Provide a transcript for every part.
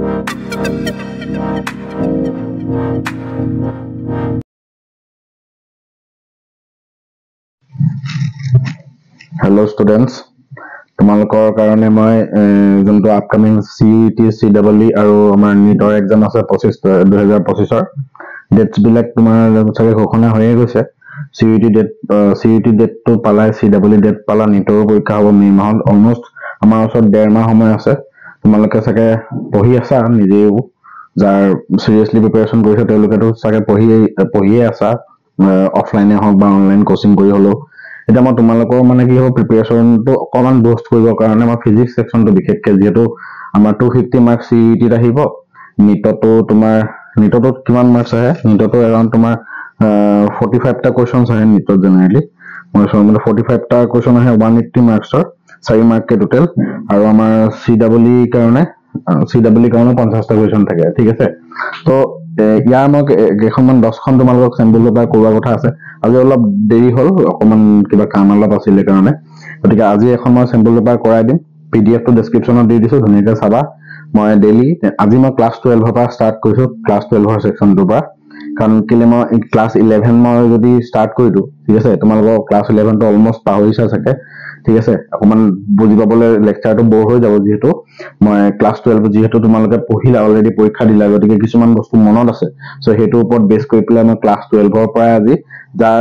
Hello students, তোমালোকৰ কাৰণে মই যোনটো আপকামিং CUET CEE আৰু আমাৰ নিটৰ এক্সাম আছে 2025 ৰ ডেটস বিলাক তোমাৰ চাগে ঘোষণা হৈয়ে গৈছে। CUET ডেট তো পালাই, CEE ডেট পালা, নিটৰ পৰীক্ষা হ'ব মে মাহত। অলমোস্ট আমাৰ ওচৰত 1.5 মাহ সময় আছে। তোমালোকে চাগে পঢ়ি আছা নিজেও, যাৰ সিৰিয়াসলি প্ৰিপাৰেচন কৰিছে তেওঁলোকেতো চাগে পঢ়িয়ে আছা, অফলাইনে হওক বা অনলাইন কোচিং কৰি হলেও। এটা মই তোমালোকৰ মানে কি হ'ব প্ৰিপাৰেচনটো অকমান বুষ্ট কৰিবৰ কাৰণে মই ফিজিক্স সেকশনটো বিশেষকৈ যেহেতু আমাৰ 250 মাৰ্ক CUET আহিব, নিটতো কিমান মাৰ্কস আহে, নিটতো এৰাউণ্ড তোমাৰ 45 টা কোৱেশ্চনছ আহে নিটত জেনাৰেলি। মই 45 টা কোৱেশ্চন আহে 180 মাৰ্কসৰ, 4 মাৰ্ক কে টোটাল। আৰু আমাৰ CEE কাৰণে 50 টা কোৱেশ্চন থাকে, ঠিক আছে। তো ইয়াৰ মই কেইখনমান 10খন তোমালোকক চেম্পল পেপাৰ কৰোৱাৰ কথা আছে। আজি অলপ দেৰি হ'ল, অকমান কিবা কাম অলপ আছিল কাৰণে, গতিকে আজি এখন মই চেম্পল পেপাৰ কৰাই দিম। PDF টো ডেসক্ৰিপচনত দি দিছো, ধুনীয়াকৈ চাবা। মই ডেইলি আজি মই ক্লাছ 12 পৰা ষ্টাৰ্ট কৰিছো, ক্লাছ 12 সেকশনটোৰ পৰা, কাৰণ কেলে মই ক্লাছ 11 মই যদি ষ্টাৰ্ট কৰি দিওঁ, ঠিক আছে, তোমালোকৰ ক্লাছ 11 টো অলমোস্ট পাহৰিছা চাগে, ঠিক আছে। অকমান বুজি পাবলৈ লেকচাৰটো বৰ হৈ যাব, যিহেতু মই ক্লাছ 12 যিহেতু তোমালোকে পঢ়িলা অলৰেডি, পৰীক্ষা দিলা, গতিকে কিছুমান বস্তু মনত আছে। সো সেইটোৰ ওপৰত বেছ কৰি পেলাই মই ক্লাছ 12 ৰ পৰা আজি যাৰ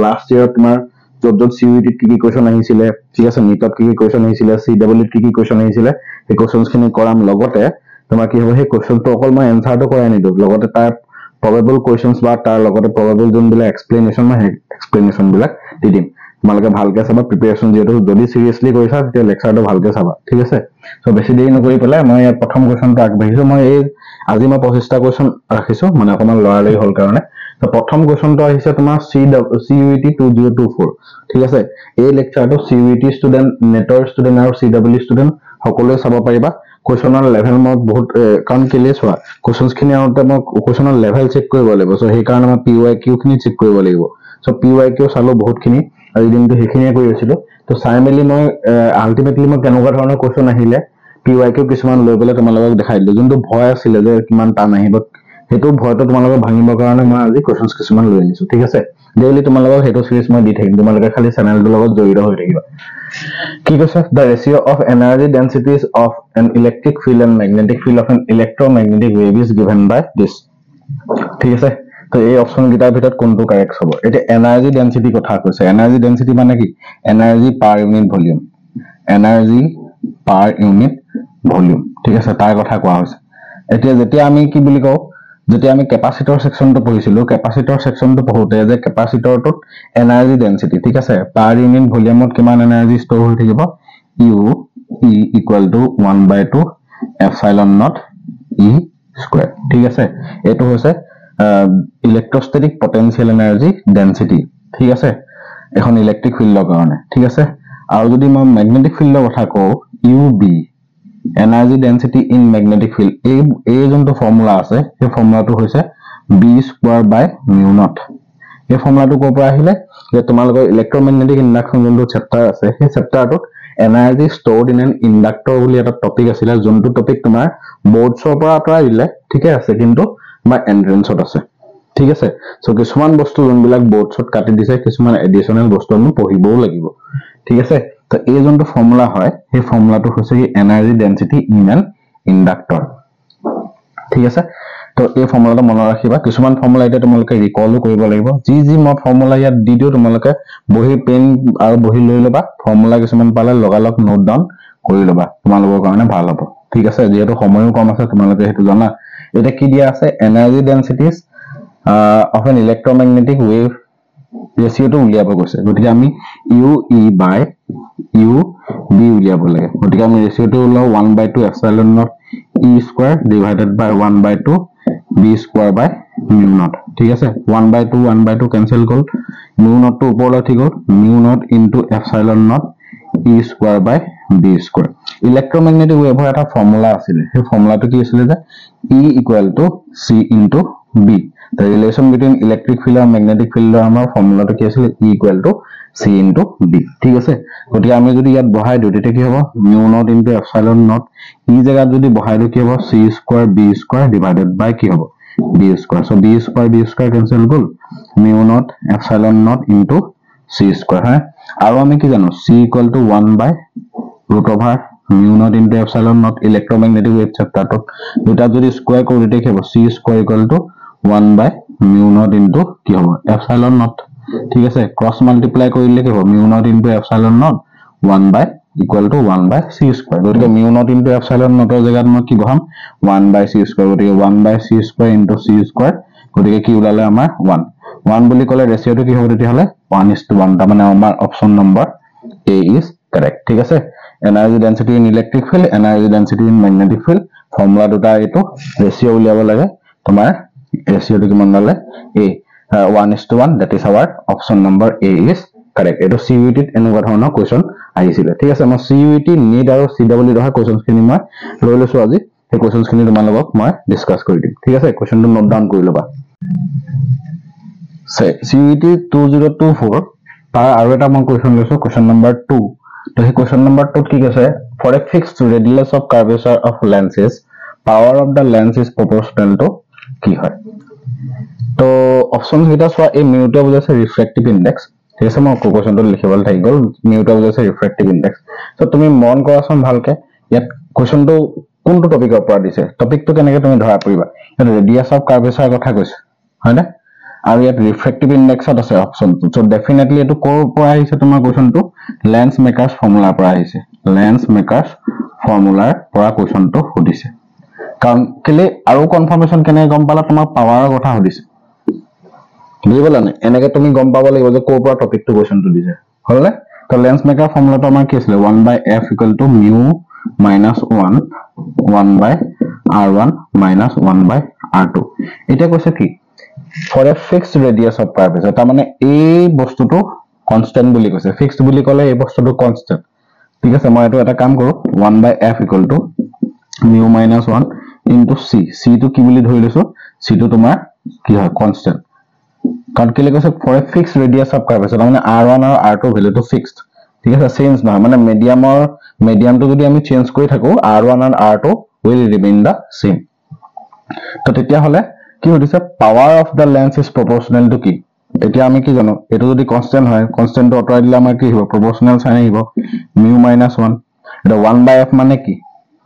লাষ্ট ইয়াৰত তোমাৰ য'ত CUET কি কুৱেশ্চন আহিছিলে, ঠিক আছে, নিটত কি কুৱেশ্চন আহিছিলে, CEE কি কুৱেশ্চন আহিছিলে, সেই কুৱেশ্চনছ খিনি কৰাম। লগতে তোমাৰ কি হ'ব, সেই কুৱেশ্চনটো অকল মই এনসাৰটো কৰাই নিদিওঁ, লগতে তাৰ প্ৰবেবল কুৱেশ্চনছ বা তাৰ লগতে প্ৰবেবল যোনবিলাক এক্সপ্লেনেশ্যন মই এক্সপ্লেনেশ্যন বিলাক দি দিম। তোমালোকে ভালকে চাবা, প্ৰিপাৰেচন যিহেতু যদি সিৰিয়াসলি কৰিছা তেতিয়া লেকচাৰটো ভালকে চাবা, ঠিক আছে। সো বেছি দেৰি নকৰি পেলাই মই ইয়াত প্ৰথম কুৱেশ্চনটো আগবাঢ়িছো। আজি মই 25টা কুৱেশ্চন ৰাখিছো, মানে অকমান লৰালৰি হ'ল কাৰণে। তো প্ৰথম কুৱেশ্চনটো আহিছে তোমাৰ CUET 2024, ঠিক আছে। এই লেকচাৰটো CUET ষ্টুডেন্ট, নেটৰ ষ্টুডেন্ট আৰু CEE ষ্টুডেন্ট সকলোৱে চাব পাৰিবা। কুৱেশ্চনৰ লেভেল মই বহুত কাৰণ কেলে চোৱা, কুৱেশ্চনছ খিনি আনোতে মই কুৱেশ্চনৰ লেভেল চেক কৰিব লাগিব। সো সেই কাৰণে মই PYQ খিনি চেক কৰিব লাগিব। সো PYQ চালো বহুতখিনি, আজি দিনটো সেইখিনিয়ে কৰি আছিলো। তো চাই মেলি মই আলটিমেটলি মই কেনেকুৱা ধৰণৰ কুৱেশ্চন আহিলে PYQ কিছুমান লৈ পেলাই তোমালোকক দেখাই দিলো। যোনটো ভয় আছিলে যে কিমান টান আহিব, সেইটো ভয়টো তোমালোকক ভাঙিবৰ কাৰণে মই আজি কুৱেশ্চনছ কিছুমান লৈ আনিছো, ঠিক আছে। ডেইলি তোমালোকক সেইটো সিৰিজ মই দি থাকিম, তোমালোকে খালি চেনেলটোৰ লগত জড়িত হৈ থাকিবা। কি কৈছে, the ratio of energy densities of an electric field and magnetic field of an electromagnetic wave is given by this, ঠিক আছে। তো এই অপচন কেইটাৰ ভিতৰত কোনটো কাৰেক্ট হ'ব। এতিয়া এনাৰ্জি ডেনচিটি কথা কৈছে। এনাৰ্জি ডেনচিটি মানে কি, এনাৰ্জি পাৰ ইউনিট ভলিউম, এনাৰ্জি পাৰ ইউনিট ভলিউম, ঠিক আছে, তাৰ কথা কোৱা হৈছে। এতিয়া যেতিয়া আমি কি বুলি কওঁ, যেতিয়া আমি কেপাচিটৰ সেকশনটো পঢ়িছিলো, কেপাচিটৰ সেকশনটো পঢ়োতে যে কেপাচিটৰটোত এনাৰ্জি ডেনচিটি, ঠিক আছে, পাৰ ইউনিট ভলিউমত কিমান এনাৰ্জি ষ্টৰ হৈ থাকিব, U E equal to 1/2 epsilon naught E square, ঠিক আছে। এইটো হৈছে ইলেক্ট্ৰষ্টেটিক পটেনশিয়েল এনাৰ্জি ডেনচিটি, ঠিক আছে, এখন ইলেক্ট্ৰিক ফিল্ডৰ কাৰণে, ঠিক আছে। আৰু যদি মই মেগনেটিক ফিল্ডৰ কথা কওঁ, UB energy density in magnetic field, এই যোনটো ফৰ্মুলা আছে, সেই ফৰ্মুলাটো হৈছে B²/μ0। এই ফৰ্মুলাটো ক'ৰ পৰা আহিলে, যে তোমালোকৰ ইলেক্ট্ৰমেগনেটিক ইণ্ডাকচন যোনটো চেপ্টাৰ আছে, সেই চেপ্টাৰটোত এনাৰ্জি ষ্টৰড ইন এন ইণ্ডাক্টৰ বুলি এটা টপিক আছিলে, যোনটো টপিক তোমাৰ বৰ্ডছৰ পৰা আঁতৰাই দিলে, ঠিকে আছে, কিন্তু তোমাৰ এন্ট্ৰেন্সত আছে, ঠিক আছে। সো কিছুমান বস্তু যোনবিলাক বৰ্ডছত কাটি দিছে, কিছুমান এডিশনেল বস্তু আমি পঢ়িবও লাগিব, ঠিক আছে। তো এই যোনটো ফৰ্মুলা হয়, সেই ফৰ্মুলাটো হৈছে এনাৰ্জি ডেনচিটি ইন এন ইণ্ডাক্টৰ, ঠিক আছে। তো এই ফৰ্মুলাটো মনত ৰাখিবা। কিছুমান ফৰ্মুলা এতিয়া তোমালোকে ৰিকলো কৰিব লাগিব। যি মই ফৰ্মুলা ইয়াত দি দিওঁ, তোমালোকে বহি পেন আৰু বহি লৈ ল'বা। ফৰ্মুলা কিছুমান পালে লগালগ নোট ডাউন কৰি ল'বা, তোমালোকৰ কাৰণে ভাল হ'ব, ঠিক আছে। যিহেতু সময়ও কম আছে, তোমালোকে সেইটো জানা। এটা কি দিয়া আছে, energy densities of an electromagnetic wave ৰেচিঅ'টো উলিয়াব কৈছে। গতিকে আমি UE/UB উলিয়াব লাগে। গতিকে আমি ৰেচিঅ'টো উলাও 1/2 epsilon naught E square divided by 1/2 B²/μ0, ঠিক আছে। 1/2 কেনসেল গ'ল, μ0 টো ওপৰলৈ উঠি গ'ল, μ0 into epsilon naught E square. Electromagnetic ৱেভৰ এটা ফৰ্মুলা আছিল, সেই ফৰ্মুলাটো কি আছিল যে E = C × B। The relation between electric field and magnetic field আমাৰ ফৰ্মুলাটো কি আছিল E equal to C into B ঠিক আছে গতিকে আমি যদি ইয়াত বহাই দিও তেতিয়া কি হ'ব mu naught into epsilon naught ই জায়গাত যদি বহাই দিও কি হ'ব C square B square divided by কি হ'ব B square so B square cancel গল mu naught epsilon naught into C square হয় আৰু আমি কি জানো C equal to 1 by root over mu naught into epsilon naught electromagnetic wave chapter to দুটা যদি square কৰি দিতে কি হ'ব C square equal to 1 by mu naught into কি হ'ব epsilon naught ঠিক আছে ক্রস মাল্টিপ্লাই কৰিলে কি হ'ব mu naught into epsilon naught 1 by equal to 1 by C square গতিকে mu naught into epsilon naught ৰ জায়গাত মই কি বহাম 1 by C square গতিকে 1 by C square into C square গতিকে কি ওলালে আমাৰ 1 বুলি ক'লে ৰেশিওটো কি হ'ব তেতিয়া হলে 1:1 তাৰ মানে আমাৰ option number A is correct ঠিক আছে energy density in electric field energy density in magnetic field formula দুটা এটো ৰেশিও উলিয়াব লাগে তোমাৰ ৰেশিওটো কিমান ওলালে A 1:1 that is our option number A is correct এটো CUET এনেকুৱা ধৰণৰ কোৱেশ্চন আহিছিল ঠিক আছে মই CUET নীট আৰু CW ৰহা কোৱেশ্চনছ খিনি মই লৈ লৈছো আজি এই কোৱেশ্চনছ খিনি তোমাৰ লগত মই ডিসকাস কৰি দিম ঠিক আছে কোৱেশ্চনটো নোট ডাউন কৰি লবা CUET 2024 তাৰ আৰু এটা মই কোৱেশ্চন লৈছো কোৱেশ্চন নম্বৰ 2 তো এই কোৱেশ্চন নম্বৰ 2 কি আছে for a fixed radius of curvature of lenses power of the lens is proportional to কি হয় তো অপশনস গিটা সোয়া এই মিউটা বুজাছে রিফ্র্যাক্টিভ ইনডেক্স ঠিক আছে মই কোৱেশ্চনটো লিখিবল থাকি গল মিউটা বুজাছে ৰিফ্ৰেক্টিভ ইনডেক্স সো তুমি মন কৰাছন ভালকে ইয়াত কোৱেশ্চনটো কোনটো টপিকৰ পৰা দিছে টপিকটো কেনেকৈ তুমি ধৰা পৰিবা ইয়াত ৰেডিয়াস অফ কাৰ্ভেচাৰ কথা কৈছে হয় না আৰু ইয়াত ৰিফ্ৰেক্টিভ ইনডেক্সত আছে অপচনটো সো ডেফিনেটলি এটো কৰ পৰা আহিছে তোমাৰ কোৱেশ্চনটো লেন্স মেকাৰ্স ফৰ্মুলাৰ পৰা আহিছে লেন্স মেকাৰ্স ফৰ্মুলাৰ পৰা কোৱেশ্চনটো সুধিছে কাৰণ কেলে আৰু কনফাৰ্মেশন কেনে গম পালা তোমাৰ পাৱাৰৰ কথা সুধিছে বুজিবলা নে এনেকে তুমি গম পাব লাগিব যে কৰ পৰা টপিকটো কোৱেশ্চনটো দিছে হলনে তো লেন্স মেকাৰ ফৰ্মুলাটো আমাৰ কি আছিল 1 by f equal to mu minus 1 by r1 minus 1 by r2 এটা কৈছে কি for a fixed radius of curvature তাৰ মানে এই বস্তুটো কনস্ট্যান্ট বুলি কৈছে ফিক্সড বুলি ক'লে এই বস্তুটো কনস্ট্যান্ট ঠিক আছে মই এটো এটা কাম কৰো 1 by f equal to mu minus 1 into c c টো কি বুলি ধৰি লৈছো c টো তোমাৰ কি হয় কনস্ট্যান্ট কাৰণ কি লিখছে for a fixed radius of curvature মানে r1 আৰু r2 ভ্যালুটো ফিক্সড ঠিক আছে চেঞ্জ নহয় মানে মিডিয়ামটো যদি আমি চেঞ্জ কৰি থাকো r1 আৰু r2 will remain the same তো তেতিয়া হলে কি হৈছে power of the lens is proportional to কি এতিয়া আমি কি জানো এটো যদি কনস্ট্যান্ট হয় কনস্ট্যান্টটো অতৰাই দিলে আমাৰ কি হ'ব proportional সাইন আহিব mu minus 1 এটা 1 by f মানে কি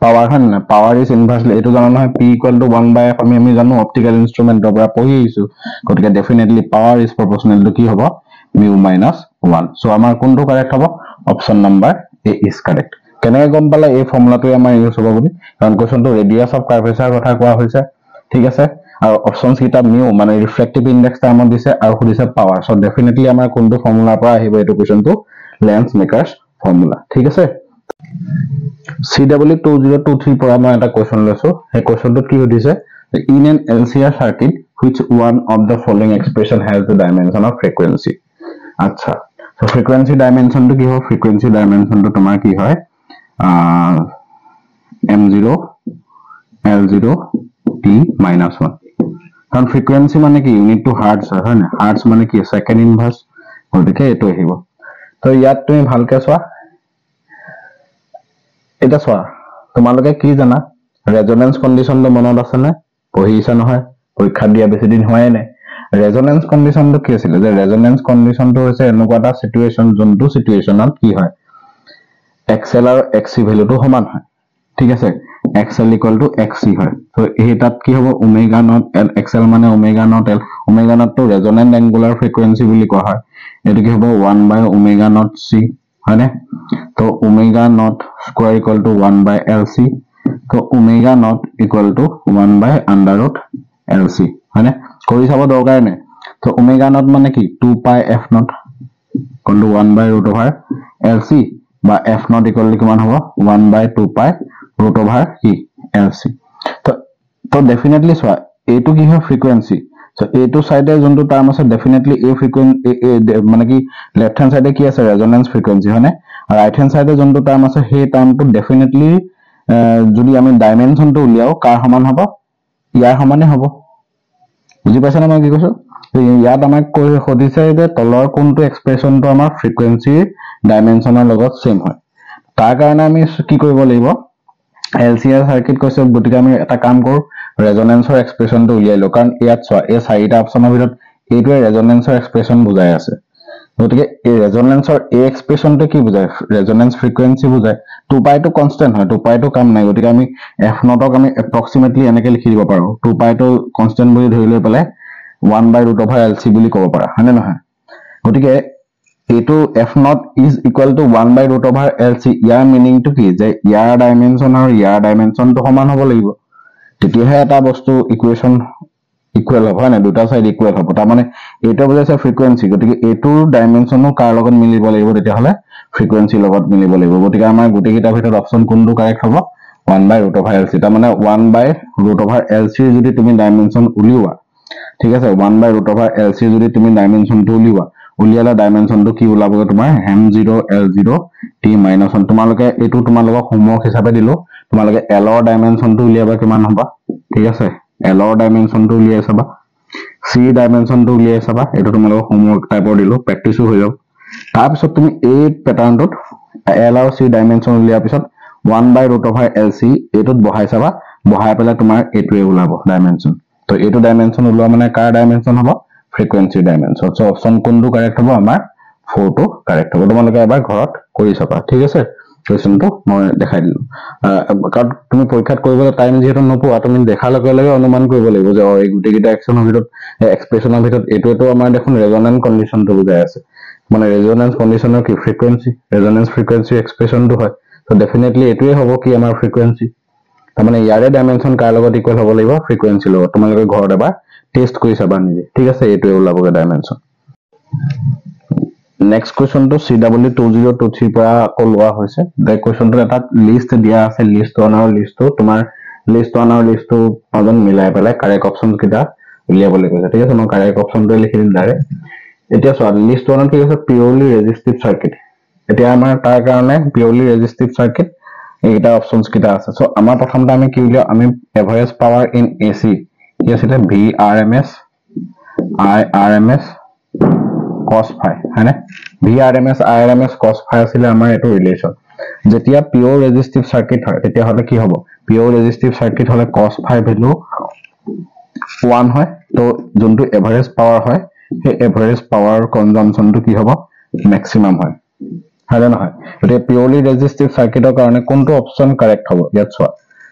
power হয় না power is inversely এটো জানো নহয় p equal to 1 by f আমি জানো অপটিক্যাল ইনস্ট্ৰুমেন্টৰ পৰা পঢ়ি আহিছো গতিকে definitely power is proportional to কি হ'ব mu minus 1 সো আমাৰ কোনটো কাৰেক্ট হ'ব option number A is correct কেনে গম পালা এই ফৰ্মুলাটো আমাৰ ইউজ হ'ব বুলি কাৰণ কোৱেশ্চনটো ৰেডিয়াস অফ কাৰ্ভেচাৰ কথা কোৱা হৈছে ঠিক আছে আৰু অপচনস কিটা mu মানে ৰিফ্ৰেক্টিভ ইনডেক্স টাইমত দিছে আৰু খুদিছে পাৱাৰ সো ডেফিনেটলি আমাৰ কোনটো ফৰ্মুলাৰ পৰা আহিব এটো কোৱেশ্চনটো লেন্স মেকাৰ্স ফৰ্মুলা ঠিক আছে CW 2023 পৰা মই এটা কোৱেশ্চন লৈছো এই কোৱেশ্চনটো কি সুধিছে in an LCR circuit which one of the following expression has the dimension of frequency আচ্ছা সো frequency dimension টো কি হয় frequency dimension টো তোমাৰ কি হয় m0 l0 t minus 1 কাৰণ frequency মানে কি ইউনিট টু হাৰ্টজ হয় না হাৰ্টজ মানে কি সেকেন্ড ইনভাৰ্স গতিকে এটো আহিব তো ইয়াত তুমি ভালকে চোৱা এটা চোৱা তোমালোকে কি জানা ৰেজোনেন্স কন্ডিশনটো মনত আছে না পঢ়িছা নহয় পৰীক্ষা দিয়া বেছি দিন হোৱাই নাই ৰেজোনেন্স কন্ডিশনটো কি আছিল যে ৰেজোনেন্স কন্ডিশনটো হৈছে এনেকুৱা এটা সিচুৱেচন যোনটো সিচুৱেচনত কি হয় xl আৰু xc ভ্যালুটো সমান হয় ঠিক আছে xl equal to xc হয় তো এটাত কি হ'ব ওমেগা নট l xl মানে omega not l omega not তো ৰেজোনেন্ট এংগুলাৰ ফ্ৰিকোয়েন্সি বুলি কোৱা হয় এটো কি হ'ব 1 by ওমেগা নট c হয়নে তো omega not square equal to 1 by lc তো omega not equal to 1 by under root lc হয়নে কৰি চাব দৰকাৰ নাই তো ওমেগা নট মানে কি 2 pi f not equal to 1 by root over lc বা f নট equal to কিমান হ'ব 1 by 2 pi root over কি lc তো ডেফিনেটলি সোয়া এটো কি হয় ফ্রিকোয়েন্সি সো এটো সাইডে যোনটো টার্ম আছে ডেফিনেটলি এ ফ্রিকোয়েন্সি মানে কি লেফট হ্যান্ড সাইডে কি আছে রেজোনেন্স ফ্রিকোয়েন্সি হয়নে আর রাইট হ্যান্ড সাইডে যোনটো টার্ম আছে সেই টার্মটো ডেফিনেটলি যদি আমি ডাইমেনশনটো উলিয়াও কাৰ সমান হ'ব ইয়াৰ সমানে হ'ব বুজি পাইছা না মই কি কৈছো ইয়াত আমাক সুধিছে যে তলৰ কোনটো এক্সপ্ৰেছনটো আমাৰ ফ্ৰিকুৱেন্সিৰ ডাইমেনশ্যনৰ লগত সেম হয় তাৰ কাৰণে আমি কি কৰিব লাগিব LCR সাৰ্কিট কৈছে গতিকে আমি এটা কাম কৰো ৰেজনেন্সৰ এক্সপ্ৰেছনটো উলিয়াই লও কাৰণ ইয়াত চোৱা এই চাৰিটা অপচনৰ ভিতৰত এইটোৱে ৰেজনেন্সৰ এক্সপ্ৰেছন বুজাই আছে গতিকে এই ৰেজনেন্সৰ এই এক্সপ্ৰেছনটো কি বুজায় ৰেজনেন্স ফ্ৰিকুৱেন্সি বুজায় 2π টো কনস্ট্যান্ট হয় 2π টো কাম নাই গতিকে আমি f0 ক আমি এপ্ৰক্সিমেটলি এনেকে লিখি দিব পাৰো 2π টো কনস্ট্যান্ট বুলি ধৰি লৈ পেলাই 1/√LC বুলি ক'ব পাৰা হয়নে নহয় গতিকে এইটো f0 is equal to 1/√LC ইয়াৰ মিনিংটো কি যে ইয়াৰ ডাইমেনশ্যন আৰু ইয়াৰ ডাইমেনশ্যনটো সমান হ'ব লাগিব তেতিয়াহে এটা বস্তু ইকুৱেশ্যন ইকুৱেল হ'ব হয় না দুটা সাইড ইকুৱেল হ'ব তাৰ মানে এইটো বুজাইছে ফ্ৰিকুৱেন্সি গতিকে এইটোৰ ডাইমেনশ্যনো কাৰ লগত মিলিব লাগিব তেতিয়াহলে ফ্ৰিকুৱেন্সিৰ লগত মিলিব লাগিব গতিকে আমাৰ গুটেকিটা ভিতৰত অপচন কোনটো কাৰেক্ট হ'ব 1/√LC তাৰ মানে 1/√LC যদি তুমি ডাইমেনশ্যন উলিওৱা ঠিক আছে 1/√LC যদি তুমি ডাইমেনশ্যনটো উলিওৱা উলিয়ালা ডাইমেনশ্যনটো কি ওলাবগে তোমাৰ m0 l0 t-1 তোমালোকে এটো তোমালোকক হোমৱৰ্ক হিচাপে দিলো তোমালোকে l ৰ ডাইমেনশ্যনটো উলিয়াবা কিমান হ'ব ঠিক আছে l ৰ ডাইমেনশ্যনটো উলিয়াই চাবা c ডাইমেনশ্যনটো উলিয়াই চাবা এটো তোমালোকক হোমৱৰ্ক টাইপৰ দিলো প্ৰেক্টিসও হৈ যাব তাৰ পিছত তুমি এই প্যাটাৰ্নটোত l আৰু c ডাইমেনশ্যন উলিয়াৰ পিছত 1/√LC এটোত বহাই চাবা বহাই পেলাই তোমাৰ এটোৱে ওলাব ডাইমেনশ্যন তো এটো ডাইমেনশ্যন ওলোৱা মানে কাৰ ডাইমেনশ্যন হ'ব frequency dimension so option কোনটো কাৰেক্ট হ'ব আমাৰ 4 টো কাৰেক্ট হ'ব তোমালোকে এবাৰ ঘৰত কৰি চাবা ঠিক আছে কোৱেশ্চনটো মই দেখাই দিলো কাৰণ তুমি পৰীক্ষাত কৰিবলৈ টাইম যেহেতু নপোৱা তুমি দেখাৰ লগে লগে অনুমান কৰিব লাগিব যে এই গুটেকিটা এক্সনৰ ভিতৰত এক্সপ্ৰেছনৰ ভিতৰত এটোটো আমাৰ দেখোন ৰেজনেন্স কন্ডিশনটো বুজাই আছে মানে ৰেজনেন্স কন্ডিশনৰ কি ফ্ৰিকুৱেন্সি ৰেজনেন্স ফ্ৰিকুৱেন্সি এক্সপ্ৰেছনটো হয় so definitely এটোৱে হ'ব কি আমাৰ ফ্ৰিকুৱেন্সি তাৰ মানে ইয়াৰে ডাইমেনশ্যন কাৰ লগত ইকুৱেল হ'ব লাগিব ফ্ৰিকুৱেন্সি লগত তোমালোকে ঘৰত এবাৰ টেস্ট কৰি চাবা নিজে ঠিক আছে এটোৱে ওলাবগে ডাইমেনশ্যন নেক্সট কোৱেশ্চনটো CW2023 পৰা কলোৱা হৈছে দে কোৱেশ্চনটো এটা লিষ্ট দিয়া আছে লিষ্ট 1 আৰু লিষ্ট 2 তোমাৰ লিষ্ট 1 আৰু লিষ্ট 2 পাজন মিলাই পেলাই কাৰেক্ট অপচন কিটা উলিয়াবলৈ কৈছে ঠিক আছে মই কাৰেক্ট অপচনটো লিখি দিম ডাইৰেক্ট এতিয়া চোৱা লিষ্ট 1 ত কি আছে পিউৰলি ৰেজিস্টিভ সাৰ্কিট এতিয়া আমাৰ তাৰ কাৰণে পিউৰলি ৰেজিস্টিভ সাৰ্কিট এইটা অপচনস কিটা আছে সো আমাৰ প্ৰথমটা আমি কি উলিয়া আমি এভাৰেজ পাৱাৰ ইন AC কি আছে VRMS IRMS cos phi হয়নে VRMS IRMS cos phi আছিল আমাৰ এটো ৰিলেশন যেতিয়া পিওৰ ৰেজিস্টিভ সাৰ্কিট হয় তেতিয়া হলে কি হ'ব পিওৰ ৰেজিস্টিভ সাৰ্কিট হলে cos phi ভ্যালু 1 হয় তো যোনটো এভাৰেজ পাৱাৰ হয় সেই এভাৰেজ পাৱাৰ কনজাম্পশনটো কি হ'ব ম্যাক্সিমাম হয় হয়নে নহয় এতিয়া পিওৰলি ৰেজিস্টিভ সাৰ্কিটৰ কাৰণে কোনটো অপচন কাৰেক্ট হ'ব ইয়াত চোৱা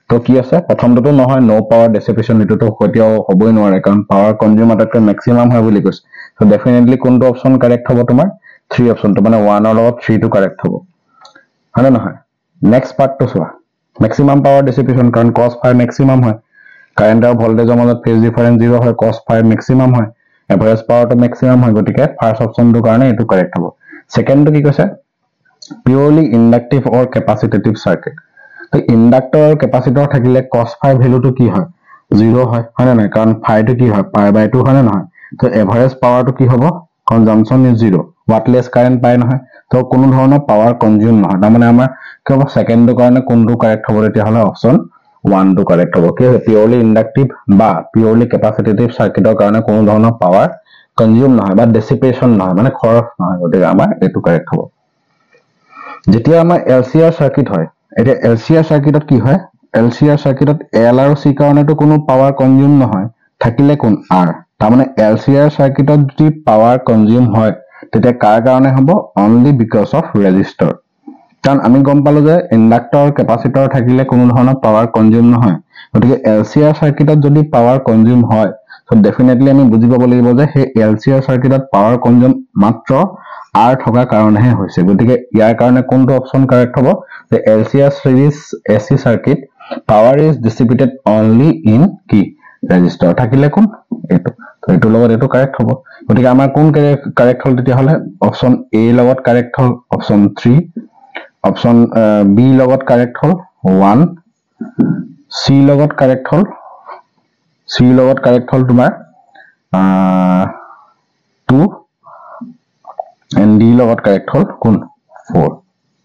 তো কি আছে প্ৰথমটো নহয় নো পাৱাৰ ডিসিপেশন এটোটো হতিয়াও হবই নোৱাৰে কাৰণ পাৱাৰ কনজিউম আটাকৈ ম্যাক্সিমাম হয় বুলি কৈছে so definitely কোনটো অপচন কারেক্ট হ'ব তোমাৰ 3 অপচনটো মানে 1 ৰ লগত 3 টো কাৰেক্ট হ'ব হয়নে নহয় নেক্সট পাৰ্টটো চোৱা ম্যাক্সিমাম পাৱাৰ ডিসিপেশন কাৰণ cos phi ম্যাক্সিমাম হয় কাৰেন্ট আৰু ভোল্টেজৰ মাজত ফেজ ডিফাৰেন্স 0 হয় cos phi ম্যাক্সিমাম হয় এভাৰেজ পাৱাৰটো ম্যাক্সিমাম হয় গতিকে ফাৰ্স্ট অপচনটো কাৰণে এটো কাৰেক্ট হ'ব সেকেন্ডটো কি কৈছে পিউৰলি ইন্ডাক্টিভ অৰ ক্যাপাসিটিভ সাৰ্কিট তো ইন্ডাক্টৰ আৰু ক্যাপাসিটৰ থাকিলে cos phi ভ্যালুটো কি হয় 0 হয় হয়নে নাই কাৰণ phi টো কি হয় pi/2 হয়নে নহয় তো এভাৰেজ পাৱাৰটো কি হ'ব কনজাম্পশন ইজ 0 ওয়াটলেস কাৰেন্ট পাই নহয় তো কোনো ধৰণৰ পাৱাৰ কনজিউম নহয় তাৰ মানে আমাৰ কি হ'ব সেকেন্ডৰ কাৰণে কোনটো কাৰেক্ট হ'ব তেতিয়া হলে অপচন 1 টো কাৰেক্ট হ'ব কি পিউৰলি ইন্ডাক্টিভ বা পিউৰলি ক্যাপাসিটিভ সাৰ্কিটৰ কাৰণে কোনো ধৰণৰ পাৱাৰ কনজিউম নহয় বা ডিসিপেশন নহয় মানে খৰচ নহয় গতিকে আমাৰ এটো কাৰেক্ট হ'ব যেতিয়া আমাৰ LCR সাৰ্কিট হয় এটা LCR সাৰ্কিটত কি হয় LCR সাৰ্কিটত L আৰু C কাৰণেটো কোনো পাৱাৰ কনজিউম নহয় থাকিলে কোন R তাৰ মানে LCR সাৰ্কিটত যদি পাৱাৰ কনজিউম হয় তেতিয়া কাৰ কাৰণে হ'ব only because of resistor কাৰণ আমি গম পালো যে ইন্ডাক্টৰ ক্যাপাসিটৰ থাকিলে কোনো ধৰণৰ পাৱাৰ কনজিউম নহয় গতিকে LCR সাৰ্কিটত যদি পাৱাৰ কনজিউম হয় so definitely আমি বুজি পাব লাগিব যে সেই LCR সার্কিটত পাৱাৰ কনজিউম মাত্ৰ R থকা কাৰণেহে হৈছে গতিকে ইয়াৰ কাৰণে কোনটো অপচন কারেক্ট হ'ব যে LCR series AC circuit power is dissipated only in কি resistor থাকিলে কোন এটো তো এটো লগত এটো কারেক্ট হ'ব গতিকে আমাৰ কোন কারেক্ট হল তেতিয়া হলে অপচন A লগত কারেক্ট হল অপচন 3 অপচন B লগত কারেক্ট হল 1 C লগত কারেক্ট হল তোমাৰ 2 and D লগত কাৰেক্ট হল কোন 4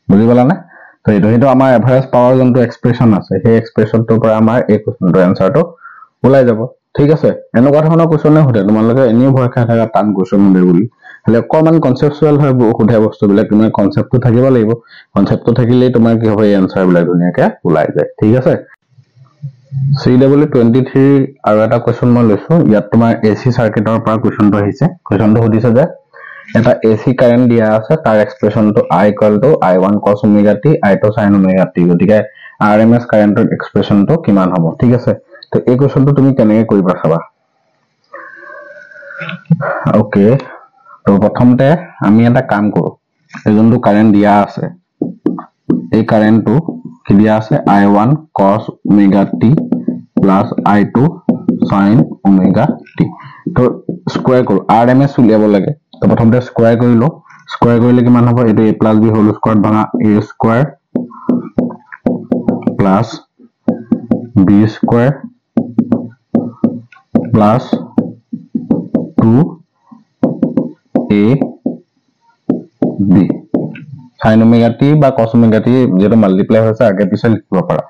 বুজি পালা না তো এটো আমাৰ এভাৰেজ পাৱাৰ যোনটো এক্সপ্ৰেছন আছে সেই এক্সপ্ৰেছনটোৰ পৰা আমাৰ এই কোৱেশ্চনটোৰ আনসাৰটো ওলাই যাব ঠিক আছে এনেকুৱা ধৰণৰ কোৱেশ্চনে সোধে তোমালোকে এনেই ভয় খাই থাকা টান কোৱেশ্চন সোধে বুলি হলে অকমান কনসেপচুৱেল হয় সোধে বস্তুবিলাক তোমাৰ কনসেপ্টটো থাকিব লাগিব কনসেপ্টটো থাকিলেই তোমাৰ কি হ'ব এই আনসাৰ বিলাক ধুনীয়াকৈ ওলাই যায় ঠিক আছে CW23 আৰু এটা কোৱেশ্চন মই লৈছো ইয়াত তোমাৰ AC সাৰ্কিটৰ পৰা কোৱেশ্চনটো আহিছে কোৱেশ্চনটো সুধিছে যে এটা AC কাৰেন্ট দিয়া আছে তাৰ এক্সপ্ৰেছনটো I = I1 cos omega t I2 sin omega t গতিকে RMS কাৰেন্টৰ এক্সপ্ৰেছনটো কিমান হ'ব ঠিক আছে তো এই কোৱেশ্চনটো তুমি কেনেকৈ কৰিবা চাবা ওকে তো প্ৰথমতে আমি এটা কাম কৰো এই যোনটো কাৰেন্ট দিয়া আছে এই কাৰেন্টটো কি দিয়া আছে I1 cos omega t plus I2 sin omega t তো স্কয়াৰ কৰো RMS উলিয়াব লাগে তো প্ৰথমতে স্কয়াৰ কৰিলো স্কয়াৰ কৰিলে কিমান হ'ব এটো a + b হোল স্কয়াৰ ভাঙা a square plus b square plus 2a b sin omega t বা cos omega t যেটো মাল্টিপ্লাই হৈছে আগে পিছে লিখিব পাৰা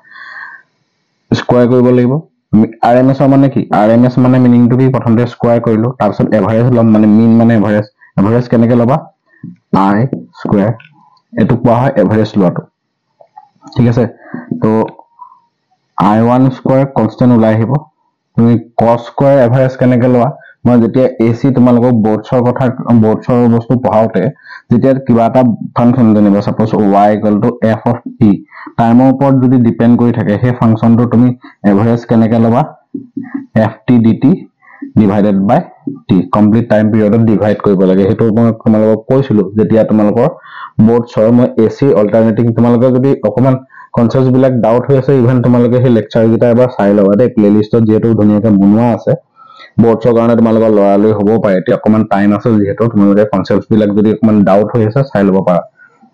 স্কয়াৰ কৰিব লাগিব RMS মানে কি RMS মানে মিনিংটো কি প্ৰথমতে স্কয়াৰ কৰিলো তাৰ পিছত এভাৰেজ লম মানে মিন মানে এভাৰেজ কেনেকৈ লবা I স্কয়াৰ এটো কোৱা হয় এভাৰেজ লোৱাটো ঠিক আছে তো I1 স্কয়াৰ কনস্ট্যান্ট ওলাই আহিব তুমি cos স্কয়াৰ এভাৰেজ কেনেকৈ লোৱা মই যেতিয়া AC তোমালোকক বৰ্ডছৰ কথা বৰ্ডছৰ বস্তু পঢ়াওতে যেতিয়া কিবা এটা ফাংচন জানিবা suppose y = f of t টাইমৰ ওপৰত যদি ডিপেন্ড কৰি থাকে সেই ফাংচনটো তুমি এভাৰেজ কেনেকৈ লবা ft dt divided by t complete time পিৰিয়ডত ডিভাইড কৰিব লাগে হেতু মই তোমালোকক কৈছিলো যেতিয়া তোমালোকৰ বৰ্ডছৰ মই AC অল্টাৰনেটিং তোমালোকে যদি অকমান কনসেপ্টছ বিলাক ডাউট হৈ আছে ইভেন তোমালোকে সেই লেকচাৰ গিটা এবাৰ চাই লবা দে প্লেলিষ্টত যেটো ধুনীয়াকৈ বনোৱা আছে বৰ্ডছৰ কাৰণে তোমালোকৰ লৰালৈ হ'ব পাৰে এতিয়া অকমান টাইম আছে যেহেতু তোমালোকে কনসেপ্টছ বিলাক যদি অকমান ডাউট হৈ আছে চাই লব পাৰা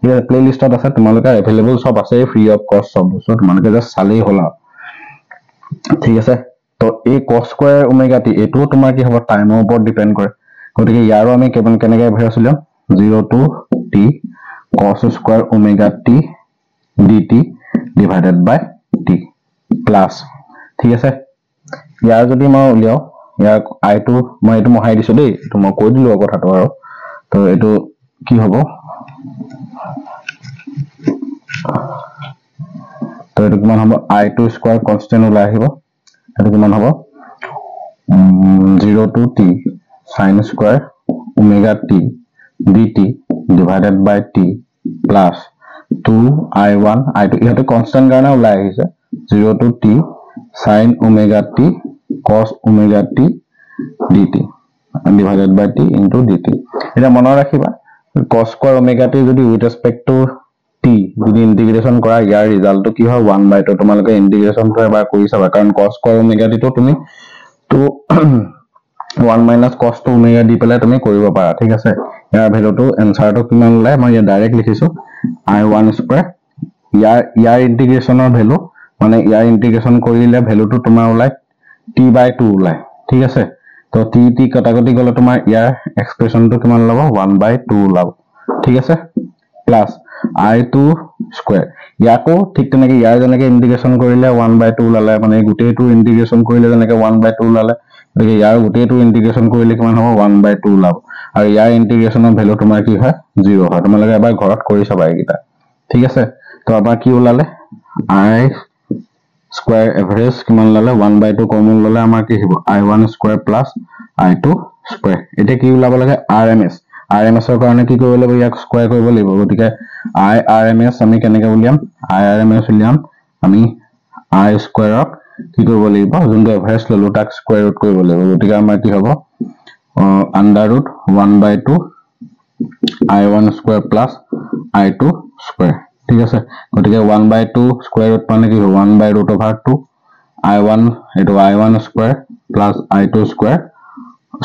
এই প্লেলিষ্টত আছে তোমালোকে अवेलेबल সব আছে ফ্ৰী অফ কষ্ট সব সো তোমালোকে জাস্ট চালেই হলা ঠিক আছে তো এই cos স্কয়াৰ ওমেগা t এটো তোমাৰ কি হ'ব টাইমৰ ওপৰত ডিপেন্ড কৰে গতিকে ইয়াৰো আমি কেনেকৈ average Liam 0 to t cos square omega t dt divided by t plus ঠিক আছে ইয়াৰ যদি মই উলিয়াও ইয়াৰ I2 মই এটো মহাই দিছো দেই তো মই কৈ দিলো কথাটো আৰু তো এটো কি হ'ব তো এটো কিমান হ'ব I2 স্কয়াৰ কনস্ট্যান্ট ওলাই আহিব এটো কিমান হ'ব 0 to t sin square omega t dt divided by t plus 2I1 I2 ইহতে কনস্ট্যান্ট কাৰণে ওলাই আহিছে 0 to t sin omega t cos omega t dt divided by t into dt এটা মনত ৰাখিবা cos স্কয়াৰ omega t যদি with respect to t যদি ইন্টিগ্ৰেশন কৰা ইয়াৰ ৰিজাল্টটো কি হয় 1/2 তোমালোকে ইন্টিগ্ৰেশনটো এবাৰ কৰি চাবা কাৰণ cos স্কয়াৰ omega t তো তুমি তো 1 minus cos to omega দি পেলাই তুমি কৰিব পাৰা ঠিক আছে ইয়াৰ ভ্যালুটো এনসাৰটো কিমান ওলাই মই ইয়া ডাইৰেক্ট লিখিছো I1 স্কয়াৰ ইয়াৰ ইন্টিগ্ৰেশনৰ ভ্যালু মানে ইয়াৰ ইন্টিগ্ৰেশন কৰিলে ভ্যালুটো তোমাৰ ওলাই t/2 ওলাই ঠিক আছে তো t কাটাকটি গলে তোমাৰ ইয়াৰ এক্সপ্ৰেছনটো কিমান লব 1/2 ওলাব ঠিক আছে প্লাস I2 স্কয়াৰ ইয়াকো ঠিক তেনেকৈ ইয়াৰ জনেকে ইন্টিগ্ৰেশন কৰিলে 1/2 ওলালে মানে গুটেটো ইন্টিগ্ৰেশন কৰিলে জনেকে 1/2 ওলালে গতিকে ইয়াৰ গুটেটো ইন্টিগ্ৰেশন কৰিলে কিমান হ'ব 1/2 ওলাব আৰু ইয়াৰ ইন্টিগ্ৰেশনৰ ভ্যালু তোমাৰ কি হয় 0 হয় তোমালোকে এবাৰ ঘৰত কৰি চাবা এইকিটা ঠিক আছে তো আমাৰ কি ওলালে I স্কয়াৰ এভাৰেজ কিমান ওলালে 1/2 কমন ললে আমাৰ কি হ'ব I1 square plus I2 square এটা কি ওলাব লাগে RMS RMS ৰ কাৰণে কি কৰিব লাগিব ইয়াক স্কয়াৰ কৰিব লাগিব গতিকে RMS আমি কেনেকৈ উলিয়াম RMS উলিয়াম আমি I স্কয়াৰক কি কৰিব লাগিব যোনটো এভাৰেজ ললো তাক স্কয়াৰ ৰুট কৰিব লাগিব গতিকে আমাৰ কি হ'ব under root 1/2 I1 square plus I2 square ঠিক আছে গতিকে 1/2 স্কয়াৰ ৰুট মানে কি হ'ব 1/√2 I1 এটো I1 square plus I2 square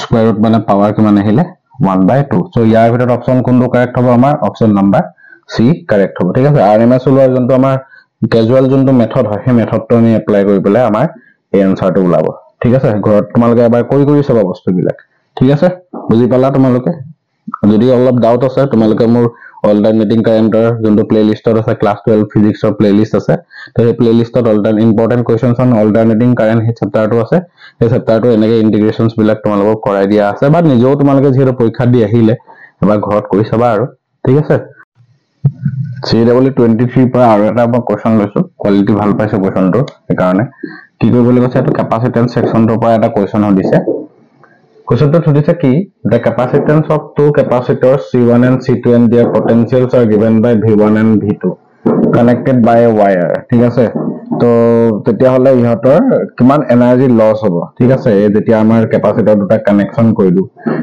square root মানে পাৱাৰ কিমান আহিলে 1/2 সো ইয়াৰ ভিতৰত অপচন কোনটো কাৰেক্ট হ'ব আমাৰ অপচন নাম্বাৰ সি কাৰেক্ট হ'ব ঠিক আছে RMS ওলোৱাৰ যোনটো আমাৰ ক্যাজুয়াল যোনটো মেথড হয় সেই মেথডটো আমি এপ্লাই কৰি পেলাই আমাৰ এই আনসাৰটো ওলাব ঠিক আছে ঘৰত তোমালোকে এবাৰ কৰি চাবা বস্তুবিলাক ঠিক আছে বুজি পালা তোমালোকে যদি অলপ ডাউট আছে তোমালোকে মোৰ অল্টাৰনেটিং কাৰেন্টৰ যোনটো প্লেলিষ্টত আছে ক্লাছ 12 ফিজিক্সৰ প্লেলিষ্ট আছে তো সেই প্লেলিষ্টত ইম্পৰ্টেন্ট কোৱেশ্চনছ অন অল্টাৰনেটিং কাৰেন্ট সেই চেপ্টাৰটো আছে সেই চেপ্টাৰটো এনেকৈ ইন্টিগ্ৰেশনছ বিলাক তোমালোকক কৰাই দিয়া আছে বা নিজেও তোমালোকে যেহেতু পৰীক্ষা দি আহিলে এবাৰ ঘৰত কৰি চাবা আৰু ঠিক আছে CW 23 পৰা আৰু এটা মই কোৱেশ্চন লৈছো কোৱালিটি ভাল পাইছো কোৱেশ্চনটো এই কাৰণে কি কৰিবলৈ কৈছে এটা কেপাসিটেন্স সেকশনটোৰ পৰা এটা কোৱেশ্চন দিছে কোৱেশ্চনটো সুধিছে কি the capacitance of two capacitors C1 and C2 and their potentials are given by V1 and V2 connected by a wire ঠিক আছে তো তেতিয়া হলে ইহতৰ কিমান এনাৰ্জি লস হ'ব ঠিক আছে এই যেতিয়া আমাৰ কেপাসিটৰ দুটা কানেকশন কৰিলো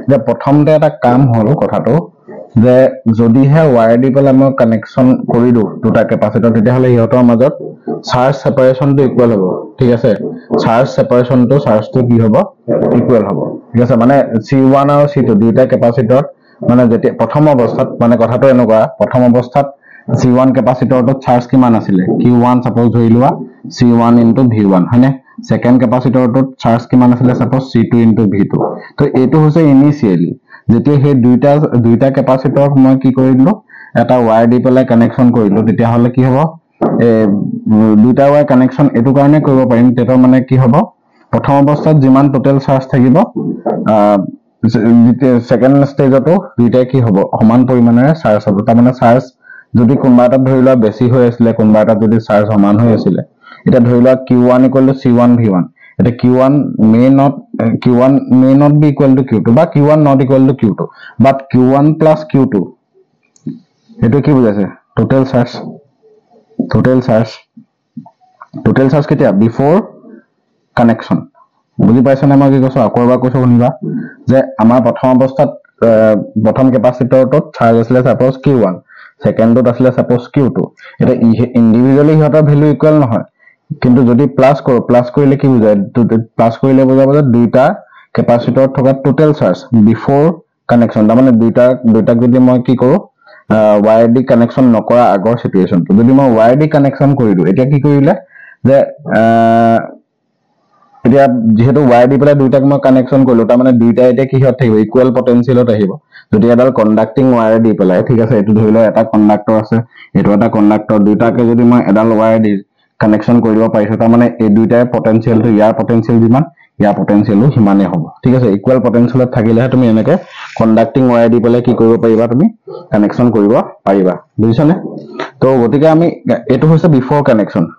যে প্ৰথমতে এটা কাম হল কথাটো যে যদি হে ওয়্যাৰ দি পেলাই মই কানেকশন কৰিলো দুটা কেপাসিটৰ তেতিয়া হলে ইহতৰ মাজত চাৰ্জ সেপাৰেশনটো ইকুৱেল হ'ব ঠিক আছে চাৰ্জ সেপাৰেশনটো চাৰ্জটো কি হ'ব ইকুৱেল হ'ব ঠিক আছে মানে C1 আৰু C2 দুটা কেপাসিটৰ মানে যেতিয়া প্ৰথম অৱস্থাত মানে কথাটো এনেকুৱা প্ৰথম অৱস্থাত C1 কেপাসিটৰটো চাৰ্জ কিমান আছিল Q1 সাপোজ ধৰি লোৱা C1 * V1 হয়নে সেকেন্ড কেপাসিটৰটো চাৰ্জ কিমান আছিল সাপোজ C2 * V2 তো এটো হৈছে ইনিশিয়ালি যেতিয়া হে দুইটা কেপাসিটৰ মই কি কৰিলো এটা ওয়্যাৰ দি পেলাই কানেকশন কৰিলো তেতিয়া হলে কি হ'ব দুইটা ওয়্যাৰ কানেকশন এটো কাৰণে কৰিব পাৰিম তেটো মানে কি হ'ব প্ৰথম অৱস্থাত যিমান টোটাল চাৰ্জ থাকিব সেকেন্ড ষ্টেজতো দুইটাই কি হ'ব সমান পৰিমাণেৰে চাৰ্জ হ'ব তাৰ মানে চাৰ্জ যদি কোনবা এটা ধৰি লোৱা বেছি হৈ আছিল কোনবা এটা যদি চাৰ্জ সমান হৈ আছিল এটা ধৰি লোৱা Q1 = C1 V1 এটা Q1 may not be equal to Q2 বা Q1 not equal to Q2 but Q1 plus Q2 এটো কি বুজাইছে টোটাল চাৰ্জ কেতিয়া বিফোৰ কানেকশন বুজি পাইছ না মই কি কৈছো আকৰবা কৈছো শুনিবা যে আমাৰ প্ৰথম অৱস্থাত প্ৰথম কেপাসিটৰটোত চাৰ্জ আছিল সাপোজ Q1 সেকেন্ডত আছিল সাপোজ Q2 এটা ইন্ডিভিজুয়ালি হতৰ ভ্যালু ইকুৱেল নহয় কিন্তু যদি প্লাস কৰিলে কি বুজায় প্লাস কৰিলে বুজাব যে দুইটা কেপাসিটৰ থকা টোটাল চাৰ্জ বিফোৰ কানেকশন তাৰ মানে দুইটাক যদি মই কি কৰো ওয়্যাৰ দি কানেকশন নকৰা আগৰ সিচুৱেশনটো যদি মই ওয়্যাৰ দি কানেকশন কৰিলো এতিয়া কি কৰিলে যে এতিয়া যেহেতু ওয়্যাৰ দি পেলাই দুইটাক মই কানেকশন কৰিলো তাৰ মানে দুইটা এতিয়া কি হত থাকিব ইকুৱেল পটেনশিয়েলত আহিব যদি এডাল কন্ডাক্টিং ওয়্যাৰ দি পেলাই ঠিক আছে এটো ধৰি লও এটা কন্ডাক্টৰ আছে এটো এটা কন্ডাক্টৰ দুইটাকে যদি মই এডাল ওয়্যাৰ দি কানেকশন কৰিব পাৰিছো তাৰ মানে এই দুইটাৰ পটেনশিয়েলটো ইয়াৰ পটেনশিয়েল যিমান ইয়াৰ পটেনশিয়েলটো হিমানে হ'ব ঠিক আছে ইকুৱেল পটেনশিয়েলত থাকিলে তুমি এনেকে কন্ডাক্টিং ওয়্যাৰ দি পেলাই কি কৰিব পাৰিবা তুমি কানেকশন কৰিব পাৰিবা বুজিছানে তো গতিকে আমি এটো হৈছে বিফোৰ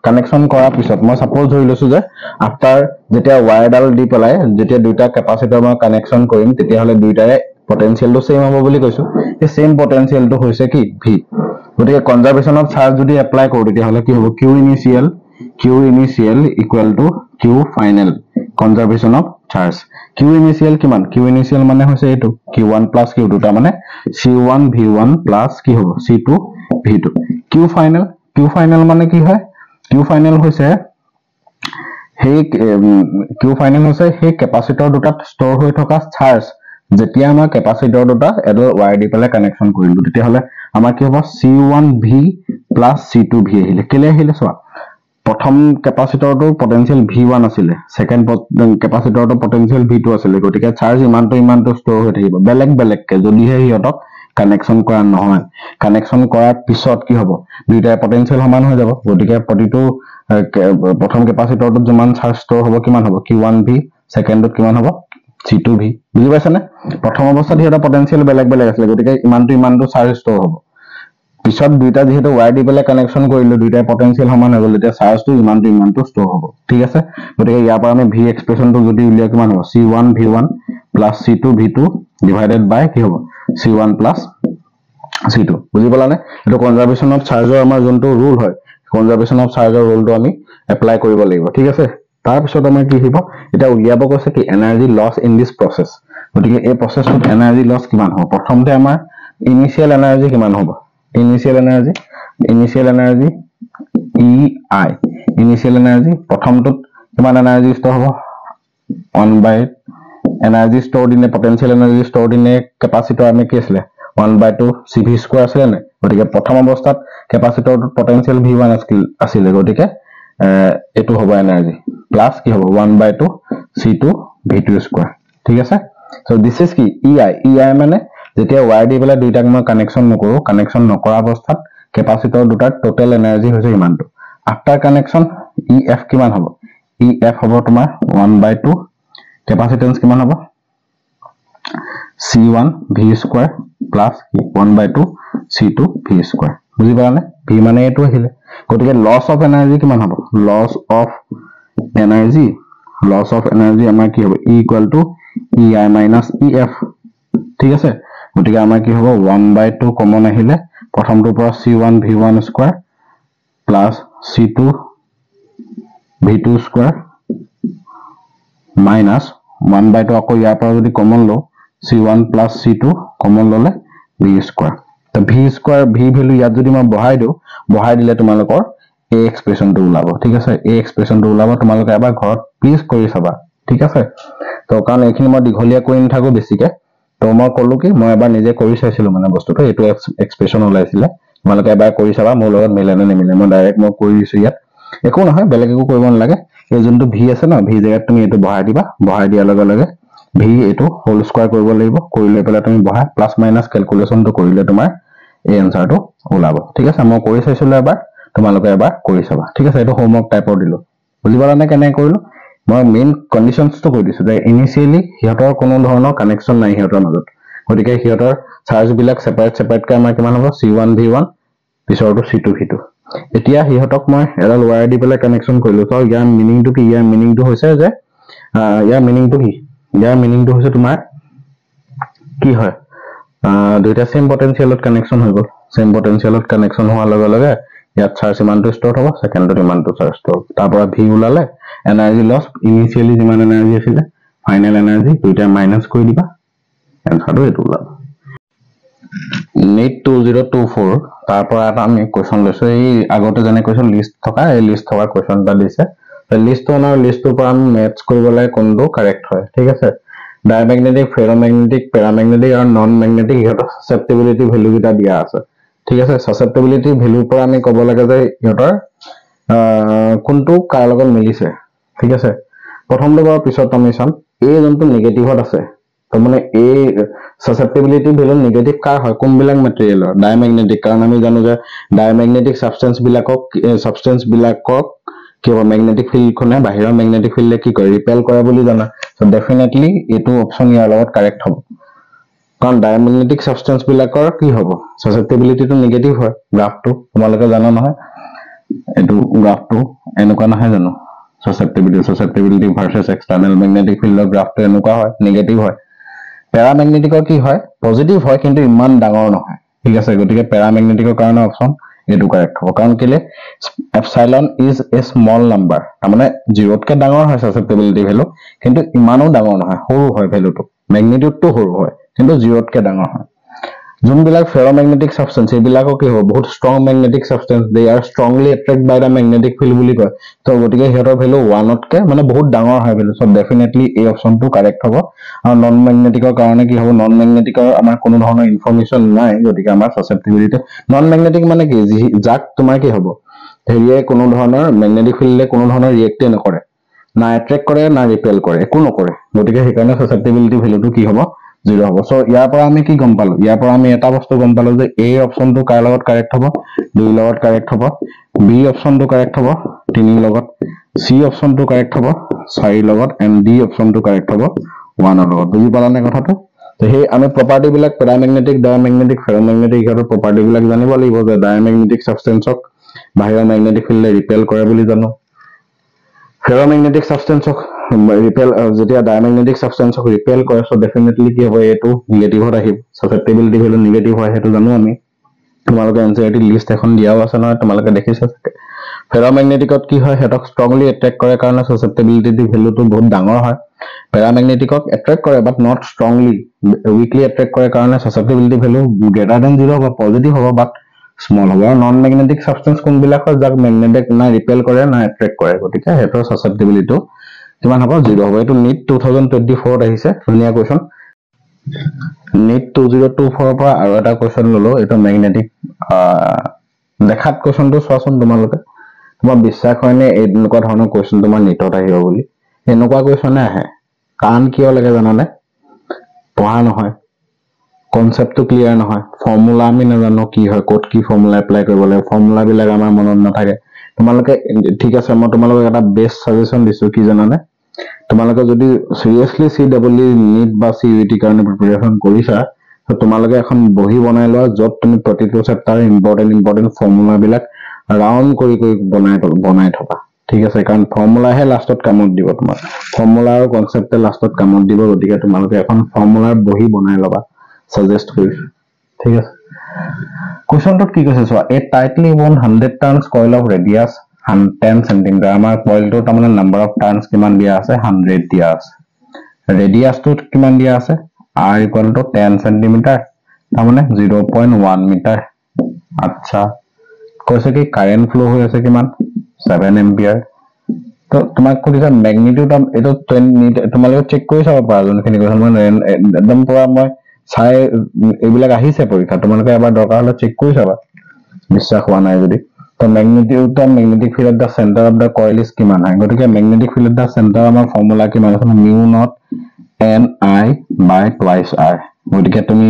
কানেকশন কৰাৰ পিছত মই সাপোজ ধৰি লৈছো যে আফটাৰ যেতিয়া ওয়্যাৰডাল দি পেলাই যেতিয়া দুইটা কেপাসিটৰ মই কানেকশন কৰিম তেতিয়া হলে দুইটাৰে পটেনশিয়েলটো সেম হ'ব বুলি কৈছো এই সেম পটেনশিয়েলটো হৈছে কি V গতিকে কনজাৰভেশন অফ চাৰ্জ যদি এপ্লাই কৰো তেতিয়া হলে কি হ'ব Q initial equal to Q final conservation of charge Q initial কিমান Q initial মানে হৈছে এটো Q1 plus Q2 তাৰ মানে C1 V1 plus কি হ'ব C2 V2 Q final মানে কি হয় Q final হৈছে সেই কেপাসিটৰ দুটাত ষ্টৰ হৈ থকা চাৰ্জ যেতিয়া আমাৰ কেপাসিটৰ দুটা এডাল ওয়্যাৰ দি পেলাই কানেকশন কৰিলো তেতিয়া হলে আমাৰ কি হ'ব C1V plus C2V আহিলে কেলে আহিলে চোৱা প্ৰথম কেপাসিটৰটো পটেনশিয়েল V1 আছিল সেকেন্ড কেপাসিটৰটো পটেনশিয়েল V2 আছিল গতিকে চাৰ্জ ইমানটো ষ্টৰ হৈ থাকিব বেলেগকে যদিহে হিয়তক কানেকশন কৰা নহয় কানেকশন কৰাৰ পিছত কি হ'ব দুইটা পটেনশিয়েল সমান হৈ যাব গতিকে প্ৰতিটো প্ৰথম কেপাসিটৰটোত যিমান চাৰ্জ ষ্টৰ হ'ব কিমান হ'ব Q1V সেকেন্ডত কিমান হ'ব C2V বুজি পাইছানে প্ৰথম অৱস্থাত হিয়তৰ পটেনশিয়েল বেলেগ আছিল গতিকে ইমানটো চাৰ্জ ষ্টৰ হ'ব পিছত দুইটা যেহেতু ওয়্যাৰ দি পেলাই কানেকশন কৰিলো দুইটা পটেনশিয়েল সমান হৈ গ'ল এতিয়া চাৰ্জটো ইমানটো ষ্টৰ হ'ব ঠিক আছে গতিকে ইয়াৰ পৰা আমি V এক্সপ্ৰেশনটো যদি উলিয়া কিমান হ'ব C1 V1 plus C2 V2 divided by কি হ'ব C1 plus C2 বুজি পালানে এটো কনজাৰভেশন অফ চাৰ্জৰ আমাৰ যোনটো ৰুল হয় কনজাৰভেশন অফ চাৰ্জৰ ৰুলটো আমি এপ্লাই কৰিব লাগিব ঠিক আছে তাৰ পিছত আমাৰ কি হ'ব এটা উলিয়াব কৈছে কি energy loss in this process গতিকে এই প্ৰসেসত এনাৰ্জি লস কিমান হ'ব প্ৰথমতে আমাৰ ইনিশিয়াল এনাৰ্জি কিমান হ'ব initial energy EI initial energy প্ৰথমটোত কিমান এনাৰ্জি ষ্টৰ হ'ব 1 by energy stored in a potential energy stored in a capacitor আমি কি আছিল 1/2 CV² আছিল নে গতিকে প্ৰথম অৱস্থাত কেপাসিটৰটো পটেনশিয়েল V1 আছিল গতিকে এটো হ'ব এনাৰ্জি প্লাস কি হ'ব 1/2 C2 V2² ঠিক আছে so this is কি EI মানে যেতিয়া ওয়্যাৰ দি পেলাই দুইটাক মই কানেকশন নকৰো কানেকশন নকৰা অৱস্থাত কেপাসিটৰ দুটাৰ টোটাল এনাৰ্জি হৈছে ইমানটো আফটাৰ কানেকশন EF কিমান হ'ব EF হ'ব তোমাৰ 1/2 কেপাসিটেন্স কিমান হ'ব C1 V square plus 1/2 C2 V square বুজি পালানে V মানে এটো আহিলে গতিকে লস অফ এনাৰ্জি কিমান হ'ব লস অফ এনাৰ্জি আমাৰ কি হ'ব E = EI - EF ঠিক আছে গতিকে আমাৰ কি হ'ব 1/2 কমন আহিলে প্ৰথমটোৰ পৰা C1 V1 square plus C2 V2 square minus 1/2 আকৌ ইয়াৰ পৰা যদি কমন লও C1 plus C2 কমন ললে V স্কয়াৰ তো V স্কয়াৰ V ভ্যালু ইয়াত যদি মই বহাই দিলে তোমালোকৰ এই এক্সপ্ৰেশনটো ওলাব ঠিক আছে এই এক্সপ্ৰেশনটো ওলাব তোমালোকে এবাৰ ঘৰত প্লিজ কৰি চাবা ঠিক আছে তো কাৰণ এইখিনি মই দিঘলীয়া কৰি নাথাকো বেছিকে তো মই কলো কি মই এবাৰ নিজে কৰি চাইছিলো মানে বস্তুটো এটো এক্সপ্ৰেশন ওলাইছিলে তোমালোকে এবাৰ কৰি চাবা মোৰ লগত মিলে নে নিমিলে মই ডাইৰেক্ট মই কৰি দিছো ইয়াত একো নহয় বেলেগ একো কৰিব নালাগে এই যোনটো V আছে না V জেগাত তুমি এটো বহাই দিবা বহাই দিয়াৰ লগে লগে V এটো হোল স্কয়াৰ কৰিব লাগিব কৰিলে পেলা তুমি বহা প্লাস মাইনাস ক্যালকুলেশনটো কৰিলে তোমাৰ এই আনসাৰটো ওলাব ঠিক আছে মই কৰি চাইছিলো এবাৰ তোমালোকে এবাৰ কৰি চাবা ঠিক আছে এটো হোমৱৰ্ক টাইপৰ দিলো বুজি পালা নে কেনে কৰিলো মই মেইন কন্ডিশনসটো কৈ দিছো যে ইনিশিয়ালি হিয়তৰ কোনো ধৰণৰ কানেকশন নাই হিয়তৰ মাজত গতিকে হিয়তৰ চাৰ্জ বিলাক সেপাৰেট কৈ আমাৰ কিমান হ'ব C1 V1 পিছৰটো C2 V2 এতিয়া হিয়তক মই এডাল ওয়্যাৰ দি পেলাই কানেকশন কৰিলো তো ইয়াৰ মিনিংটো কি ইয়াৰ মিনিংটো হৈছে যে ইয়াৰ মিনিংটো কি ইয়াৰ মিনিংটো হৈছে তোমাৰ কি হয় দুইটা সেম পটেনশিয়ালত কানেকশন হৈ গল সেম পটেনশিয়ালত কানেকশন হোৱাৰ লগে লগে ইয়াত চাৰ্জ ইমানটো ষ্টৰ হ'ব সেকেন্ডত ইমানটো চাৰ্জ ষ্টৰ তাৰ পৰা V ওলালে এনাৰ্জি লস ইনিশিয়ালি যিমান এনাৰ্জি আছিল ফাইনাল এনাৰ্জি দুইটা মাইনাস কৰি দিবা আনসাৰটো এটো ওলাব NEET 2024 তাৰ পৰা এটা আমি কোৱেশ্চন লৈছো এই আগতে যেনে কোৱেশ্চন লিষ্ট থকা এই লিষ্ট থকা কোৱেশ্চন এটা দিছে লিষ্টৰ পৰা আমি মেটচ কৰিব লাগে কোনটো কাৰেক্ট হয় ঠিক আছে ডায়ামেগনেটিক ফেৰোমেগনেটিক প্যাৰামেগনেটিক আৰু নন মেগনেটিক ইহতৰ সাসেপ্টিবিলিটি ভ্যালু কিটা দিয়া আছে ঠিক আছে সাসেপ্টিবিলিটি ভ্যালুৰ পৰা আমি ক'ব লাগে যে ইহতৰ কোনটো কাৰ লগত মিলিছে ঠিক আছে প্ৰথমটো বাৰ পিছত আমি চাম এই যোনটো নেগেটিভত আছে তো মানে এই সাসেপ্টিবিলিটি ভ্যালু নেগেটিভ কাৰ হয় কোনবিলাক মেটেৰিয়েলৰ ডায়ামেগনেটিক কাৰণ আমি জানো যে ডায়ামেগনেটিক সাবস্টেন্স বিলাকক কি হ'ব ম্যাগনেটিক ফিল্ড খনে বাহিৰৰ ম্যাগনেটিক ফিল্ডে কি কৰে ৰিপেল কৰে বুলি জানা সো ডেফিনেটলি এটো অপচন ইয়াৰ লগত কাৰেক্ট হ'ব কাৰণ ডায়ামেগনেটিক সাবস্টেন্স বিলাকৰ কি হ'ব সাসেপ্টিবিলিটিটো নেগেটিভ হয় গ্ৰাফটো তোমালোকে জানা নহয় এটো গ্ৰাফটো এনেকুৱা নহয় জানো সাসেপ্টিবিলিটি ভাৰ্সেস এক্সটাৰ্নাল ম্যাগনেটিক ফিল্ডৰ গ্ৰাফটো এনেকুৱা হয় নেগেটিভ হয় প্যাৰামেগনেটিকৰ কি হয় পজিটিভ হয় কিন্তু ইমান ডাঙৰ নহয় ঠিক আছে গতিকে প্যাৰামেগনেটিকৰ কাৰণে অপচন এটো কাৰেক্ট হ'ব কাৰণ কেলে epsilon is a small number মানে 0 তকৈ ডাঙৰ হয় সাসেপ্টিবিলিটি ভ্যালু কিন্তু ইমানো ডাঙৰ নহয় সৰু হয় ভ্যালুটো ম্যাগনিটিউডটো সৰু হয় কিন্তু 0 তকৈ ডাঙৰ হয় যোনবিলাক ফেৰোমেগনেটিক সাবস্টেন্স এইবিলাকক কি হ'ব বহুত strong magnetic substance they are strongly attract by the magnetic field বুলি কয় তো গতিকে হিয়তৰ ভ্যালু 1 তকৈ মানে বহুত ডাঙৰ হয় ভ্যালু সো ডেফিনেটলি এই অপচনটো কাৰেক্ট হ'ব আৰু নন ম্যাগনেটিকৰ কাৰণে কি হ'ব নন ম্যাগনেটিকৰ আমাৰ কোনো ধৰণৰ ইনফৰমেশন নাই গতিকে আমাৰ সাসেপ্টিবিলিটি নন ম্যাগনেটিক মানে কি যাক তোমাৰ কি হ'ব হেৰিয়ে কোনো ধৰণৰ ম্যাগনেটিক ফিল্ডে কোনো ধৰণৰ ৰিয়েক্ট নকৰে না অ্যাট্ৰাক্ট কৰে না ৰিপেল কৰে একো নকৰে গতিকে সেইকাৰণে সাসেপ্টিবিলিটি ভ্যালুটো কি হ'ব 0 হ'ব সো ইয়াৰ পৰা আমি কি গম পালো ইয়াৰ পৰা আমি এটা বস্তু গম পালো যে এই অপচনটো কাৰ লগত কাৰেক্ট হ'ব 2 লগত কাৰেক্ট হ'ব বি অপচনটো কাৰেক্ট হ'ব 3 লগত সি অপচনটো কাৰেক্ট হ'ব 4 লগত এন্ড ডি অপচনটো কাৰেক্ট হ'ব 1 লগত বুজি পালানে কথাটো তো হে আমি প্ৰপাৰ্টি বিলাক প্যাৰামেগনেটিক ডায়ামেগনেটিক ফেৰোমেগনেটিক ইহতৰ প্ৰপাৰ্টি বিলাক জানিব লাগিব যে ডায়ামেগনেটিক সাবস্টেন্সক বাহিৰৰ ম্যাগনেটিক ফিল্ডে ৰিপেল কৰে বুলি জানো ফেৰোমেগনেটিক সাবস্টেন্সক ৰিপেল যেতিয়া ডায়ামেগনেটিক সাবস্টেন্সক ৰিপেল কৰে সো ডেফিনেটলি কি হ'ব এটো নেগেটিভত আহিব সাসেপ্টিবিলিটি ভ্যালু নেগেটিভ হয় হেতু জানো আমি তোমালোকে এনসিআরটি লিষ্ট এখন দিয়াও আছে নহয় তোমালোকে দেখিছা ফেৰোমেগনেটিকত কি হয় হেতক ষ্ট্ৰংলি অ্যাট্ৰাক্ট কৰে কাৰণে সাসেপ্টিবিলিটি ভ্যালুটো বহুত ডাঙৰ হয় প্যাৰামেগনেটিকক অ্যাট্ৰাক্ট কৰে বাট নট ষ্ট্ৰংলি উইকলি অ্যাট্ৰাক্ট কৰে কাৰণে সাসেপ্টিবিলিটি ভ্যালু গ্ৰেটাৰ দেন 0 হ'ব পজিটিভ হ'ব বাট স্মল হ'ব আৰু নন ম্যাগনেটিক সাবস্টেন্স কোনবিলাক হয় যাক ম্যাগনেটিক না ৰিপেল কৰে না অ্যাট্ৰাক্ট কৰে গতিকে হেতৰ সাসেপ্টিবিলিটি কিমান হ'ব 0 হ'ব এটো NEET 2024 আহিছে ধুনিয়া কোৱেশ্চন NEET 2024 পৰা আৰু এটা কোৱেশ্চন ললো এটো ম্যাগনেটিক দেখাত কোৱেশ্চনটো চোৱাচোন তোমালোকে তোমাৰ বিশ্বাস হয়নে এনেকুৱা ধৰণৰ কোৱেশ্চন তোমাৰ NEETত আহিব বুলি এনেকুৱা কোৱেশ্চনে আহে কান কিয় লাগে জানানে পঢ়া নহয় কনসেপ্টটো ক্লিয়াৰ নহয় ফৰ্মুলা আমি নাজানো কি হয় কোড কি ফৰ্মুলা এপ্লাই কৰিব লাগে ফৰ্মুলা বিলাক আমাৰ মনত নাথাকে তোমালোকে ঠিক আছে মই তোমালোকক এটা বেষ্ট সাজেশন দিছো কি জানানে তোমালোকে যদি সিৰিয়াসলি CEE নিট বা CUET কাৰণে প্ৰিপাৰেচন কৰিছা তো তোমালোকে এখন বহি বনাই লোৱা যত তুমি প্ৰতিটো চেপ্টাৰ ইম্পৰ্টেন্ট ফৰ্মুলা বিলাক ৰাউন্ড কৰি বনাই থবা ঠিক আছে কাৰণ ফৰ্মুলা হে লাষ্টত কামত দিব তোমাক ফৰ্মুলা আৰু কনসেপ্টে লাষ্টত কামত দিব গতিকে তোমালোকে এখন ফৰ্মুলাৰ বহি বনাই লবা suggest কৰিছো ঠিক আছে কোৱেশ্চনটো কি কৈছে চোৱা a tightly wound 100 turns coil of radius 10 cm আমাৰ coilটো তাৰমানে number of turns কিমান দিয়া আছে 100 দিয়া আছে radiusটো কিমান দিয়া আছে r equal to 10 cm তাৰমানে 0.1 মিটাৰ আচ্ছা কৈছে কি কাৰেন্ট ফ্লো হৈ আছে কিমান 7 এম্পিয়াৰ তো তোমাক কৈছে ম্যাগনিটিউড অফ এটো তোমালোকে চেক কৰি চাব পাৰা যোনখিনি কৈছে মই একদম পুৰা মই চাই এইবিলাক আহিছে পৰীক্ষা তোমালোকে এবাৰ দৰকাৰ হলে চেক কৰি চাবা বিশ্বাস হোৱা নাই যদি তো magnitude of magnetic field at the centre of the coil is কিমান হয় গতিকে magnetic field at the centre আমাৰ ফৰ্মুলা কিমান আছে mu naught n I by twice r গতিকে তুমি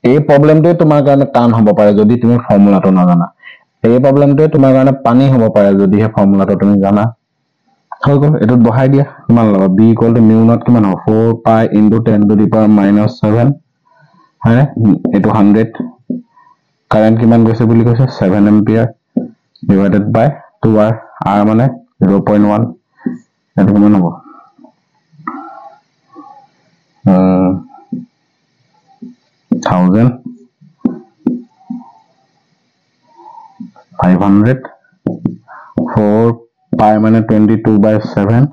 এই প্ৰবলেমটো তোমাৰ কাৰণে টান হ'ব পাৰে যদি তুমি ফৰ্মুলাটো নাজানা এই প্ৰবলেমটো তোমাৰ কাৰণে পানী হ'ব পাৰে যদি হে ফৰ্মুলাটো তুমি জানা হৈ গ'ল এটো বহাই দিয়া কিমান লবা b equal to mu naught কিমান হ'ব 4 pi into 10 to the power minus 7 হয় এটো 100 কারেন্ট কিমান গৈছে বুলি কৈছে 7 ampere divided by 2r r মানে 0.1 এটো কিমান হ'ব 1000 500 4 pi মানে 22 by 7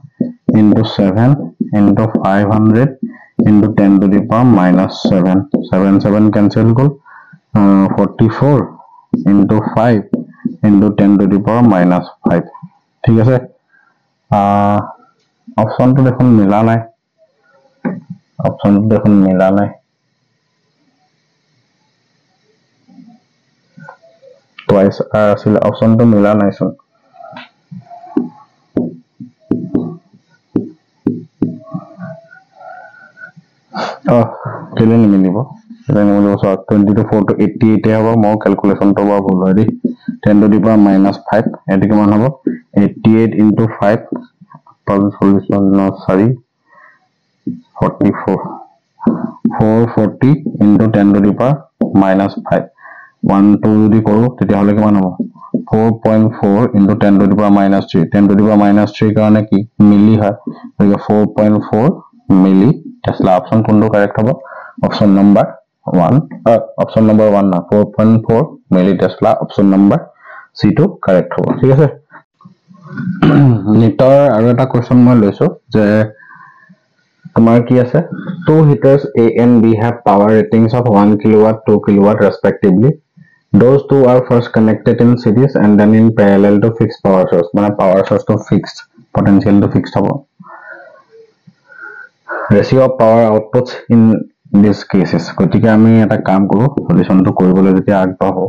into 7 into 500 into 10 to the power minus 7 7 cancel gol 44 into 5 into 10 to the power minus 5 ঠিক আছে অপশনটো দেখোন মিলা নাই twice আসলে অপশনটো মিলা নাই শুন কেলে নিমিলিব এটা নিমিলিব 20 to 4 to 88 এ হ'ব মই ক্যালকুলেশন তো বা ভুল হয় দি 10 to the power minus 5 এটো কিমান হ'ব 88 into 5 40 no sorry 44 440 into 10 to the power minus 5 1 2 যদি কৰো তেতিয়া হলে কিমান হ'ব 4.4 into 10 to the power minus 3 10 to the power minus 3 কাৰণে কি মিলি হয় গতিকে 4.4 মিলি টেসলা অপশন কোনটো কারেক্ট হ'ব অপশন নাম্বার 1 অপশন নাম্বার 1 না 4.4 মিলি Tesla option number C2 correct হ'ব ঠিক আছে নিটৰ আৰু এটা কোৱেশ্চন মই লৈছো যে তোমাৰ কি আছে two heaters A and B have power ratings of 1 kilowatt 2 kilowatt respectively those two are first connected in series and then in parallel to fixed power source মানে power source to fixed potential to fixed হ'ব ratio of power outputs in these cases গতিকে আমি এটা কাম কৰো সলিউশনটো কৰিবলৈ যেতিয়া আগবাঢ়ো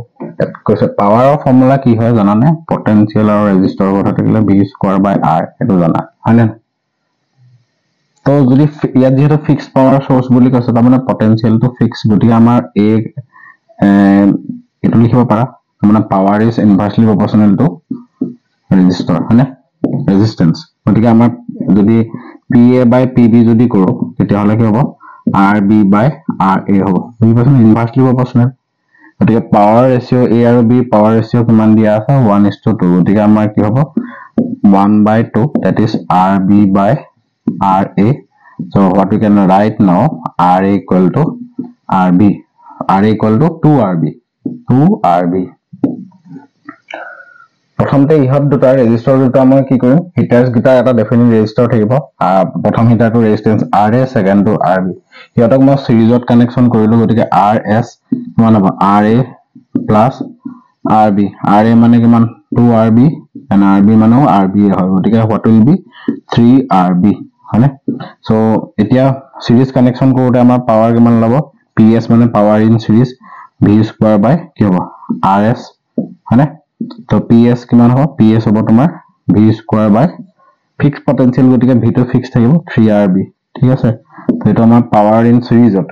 কৈছে পাৱাৰৰ ফৰ্মুলা কি হয় জানানে পটেনশিয়াল আৰু ৰেজিস্টৰৰ কথা থাকিলে v স্কয়াৰ বাই r এটো জানা হয়নে তো যদি ইয়াত যেটো ফিক্সড পাৱাৰ সোৰ্স বুলি কৈছে তাৰ মানে পটেনশিয়াল টু ফিক্স গতিকে আমাৰ a এটো লিখিব পাৰা মানে পাৱাৰ ইজ ইনভাৰ্সলি প্ৰপৰ্শনেল টু ৰেজিস্টৰ হয়নে ৰেজিস্ট্যান্স গতিকে আমাৰ যদি PA by PB যদি কৰো তেতিয়া হলে কি হ'ব RB by RA হ'ব বুজি পাইছনে ইনভাৰ্সলি প্ৰপৰ্শনেল গতিকে পাৱাৰ ৰেশিও A আৰু B পাৱাৰ ৰেশিও কিমান দিয়া আছে 1:2 গতিকে আমাৰ কি হ'ব 1/2 that is RB by RA so what we can write now RA equal to RB RA equal to 2RB প্ৰথমতে ইহত দুটা ৰেজিস্টৰ দুটা মই কি কৰিম হিটাৰস গিটা এটা ডেফিনিট ৰেজিস্টৰ থাকিব প্ৰথম হিটাৰটো ৰেজিস্ট্যান্স RA সেকেন্ড টু RB ইহতক মই সিৰিজত কানেকশন কৰিলো গতিকে RS কিমান হ'ব RA plus RB RA মানে কিমান 2RB and RB মানে RB হয় গতিকে what will be 3RB হয়নে সো এতিয়া সিরিজ কানেকশন কৰোতে আমাৰ পাৱাৰ কিমান ল'ব PS মানে পাৱাৰ ইন সিৰিজ V স্কয়াৰ বাই কি হ'ব RS হয়নে তো PS কিমান হ'ব PS হ'ব তোমাৰ V স্কয়াৰ বাই ফিক্স পটেনশিয়াল গতিকে V টো ফিক্স থাকিব 3RB ঠিক আছে তো এটা আমাৰ পাৱাৰ ইন সিৰিজত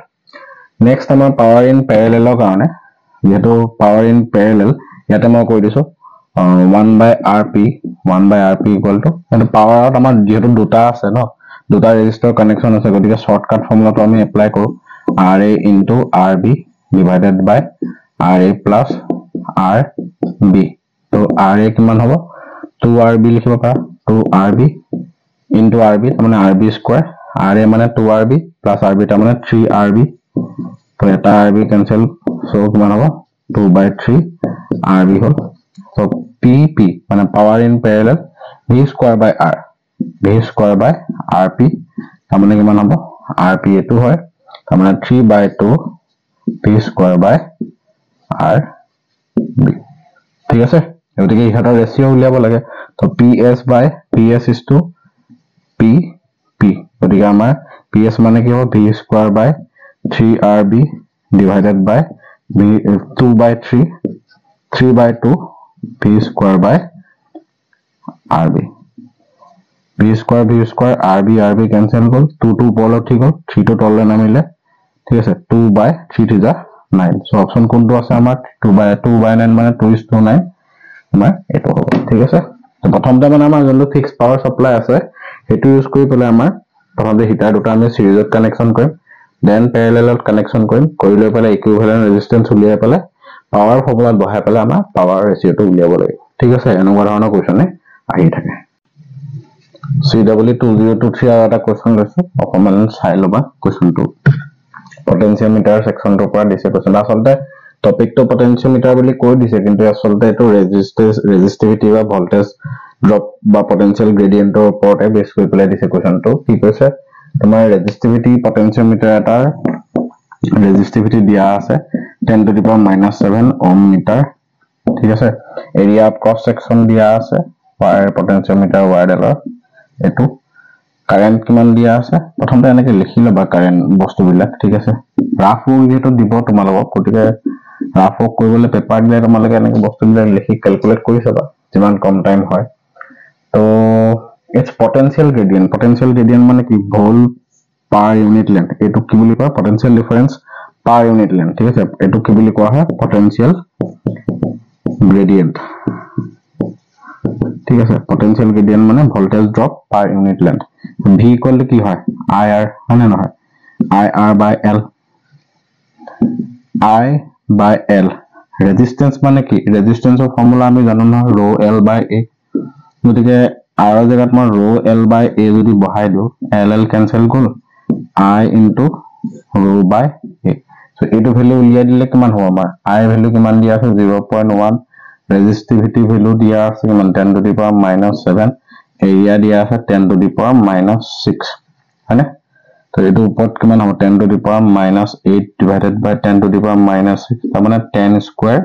নেক্সট আমাৰ পাৱাৰ ইন পেৰেলেলৰ কাৰণে যেহেতু পাৱাৰ ইন পেৰেলেল ইয়াতে মই কৈ দিছো 1/rp 1/rp ইকুৱেল টু মানে পাৱাৰত আমাৰ যেহেতু দুটা আছে ন দুটা ৰেজিস্টাৰ কানেকশন আছে গতিকে শৰ্টকাট ফৰ্মুলাটো আমি এপ্লাই কৰো ra into rb divided by ra plus rb তো ra কিমান হ'ব 2rb লিখিব পাৰা 2rb into rb মানে rb স্কয়াৰ ra মানে 2rb plus rb টা মানে 3rb তো এটা rb ক্যান্সেল সো কিমান হ'ব 2/3 rb হ'ল so pp মানে power in parallel v square by r v square by rp তা মানে কিমান হ'ব rp এটো হয় তা মানে 3/2 v square by rb ঠিক আছে এটিকে ইহাতৰ ৰেশিও উলিয়াব লাগে তো ps by ps is to pp এটিকে আমাৰ ps মানে কি হ'ব v square by 3rb divided by 2/3 3/2 v square by rb v square rb cancel গল 2 ওপৰলৈ ঠিক হ'ল 3 টো তললৈ নামিলে ঠিক আছে 2/3 থিজা 9 সো অপশন কোনটো আছে আমাৰ 2/9 মানে 2:9 আমাৰ এটো হ'ব ঠিক আছে তো প্ৰথমতে মানে আমাৰ যোনটো ফিক্স পাৱাৰ সাপ্লাই আছে হেতু ইউজ কৰি পেলাই আমাৰ প্ৰথমতে হিটাৰ দুটা আমি সিৰিজত কানেকশন কৰিম দেন প্যাৰেলেলত কানেকশন কৰিম কৰি লৈ পেলাই ইকুইভ্যালেন্ট ৰেজিস্ট্যান্স উলিয়াই পেলাই পাৱাৰ ফৰ্মুলাত বহাই পেলাই আমাৰ পাৱাৰ ৰেশিওটো উলিয়াব লাগিব ঠিক আছে এনেকুৱা ধৰণৰ কোৱেশ্চনে আহি থাকে CW2023 আৰু এটা কোৱেশ্চন লৈছো অকমান চাই লবা কোৱেশ্চনটো পটেনশিয়োমিটাৰ সেকশনটোৰ পৰা দিছে কোৱেশ্চন আসলতে টপিকটো পটেনশিয়োমিটাৰ বুলি কৈ দিছে কিন্তু আসলতে এটো ৰেজিস্টিভিটি বা ভোল্টেজ ড্ৰপ বা পটেনশিয়াল গ্ৰেডিয়েন্টৰ ওপৰতে বেস কৰি পেলাই দিছে কোৱেশ্চনটো কি কৈছে তোমাৰ ৰেজিস্টিভিটি পটেনশিয়োমিটাৰ এটাৰ ৰেজিস্টিভিটি দিয়া আছে 10 to the power -7 ohm metre ঠিক আছে এৰিয়া অফ ক্ৰস সেকশন দিয়া আছে ওয়্যাৰ পটেনশিয়োমিটাৰ ওয়্যাৰডালৰ এটো কাৰেন্ট কিমান দিয়া আছে প্ৰথমতে এনেকে লিখি লবা কাৰেন্ট বস্তুবিলাক ঠিক আছে ৰাফ ৱৰ্ক যেটো দিব তোমালোকক গতিকে ৰাফ ৱৰ্ক কৰিবলৈ পেপাৰ দিলে তোমালোকে এনেকে বস্তুবিলাক লিখি ক্যালকুলেট কৰি চাবা যিমান কম টাইম হয় তো ইটস পটেনশিয়াল গ্ৰেডিয়েন্ট মানে কি ভোল্ট পাৰ ইউনিট লেন্থ এটো কি বুলি কয় পটেনশিয়াল ডিফাৰেন্স পাৰ ইউনিট লেন্থ ঠিক আছে এটো কি বুলি কোৱা হয় পটেনশিয়াল গ্ৰেডিয়েন্ট ঠিক আছে পটেনশিয়াল গ্ৰেডিয়েন্ট মানে voltage drop per unit length v equal to কি হয় ir মানে নহয় ir by l I by l ৰেজিস্ট্যান্স মানে কি ৰেজিস্ট্যান্সৰ ফৰ্মুলা আমি জানো না rho l by a গতিকে r ৰ জায়গাত মই rho l by a যদি বহাই দিও l ক্যান্সেল গল I into rho by a so এটো ভ্যালু উলিয়াই দিলে কিমান হ'ব আমাৰ I ভ্যালু কিমান দিয়া আছে 0.1 resistivity value দিয়া আছে কিমান 10 to the power -7 area দিয়া আছে 10 to the power -6 হয়নে তো এটো উপৰত কিমান হ'ব 10 to the power -8 divided by 10 to the power -6 তাৰ মানে 10 স্কয়াৰ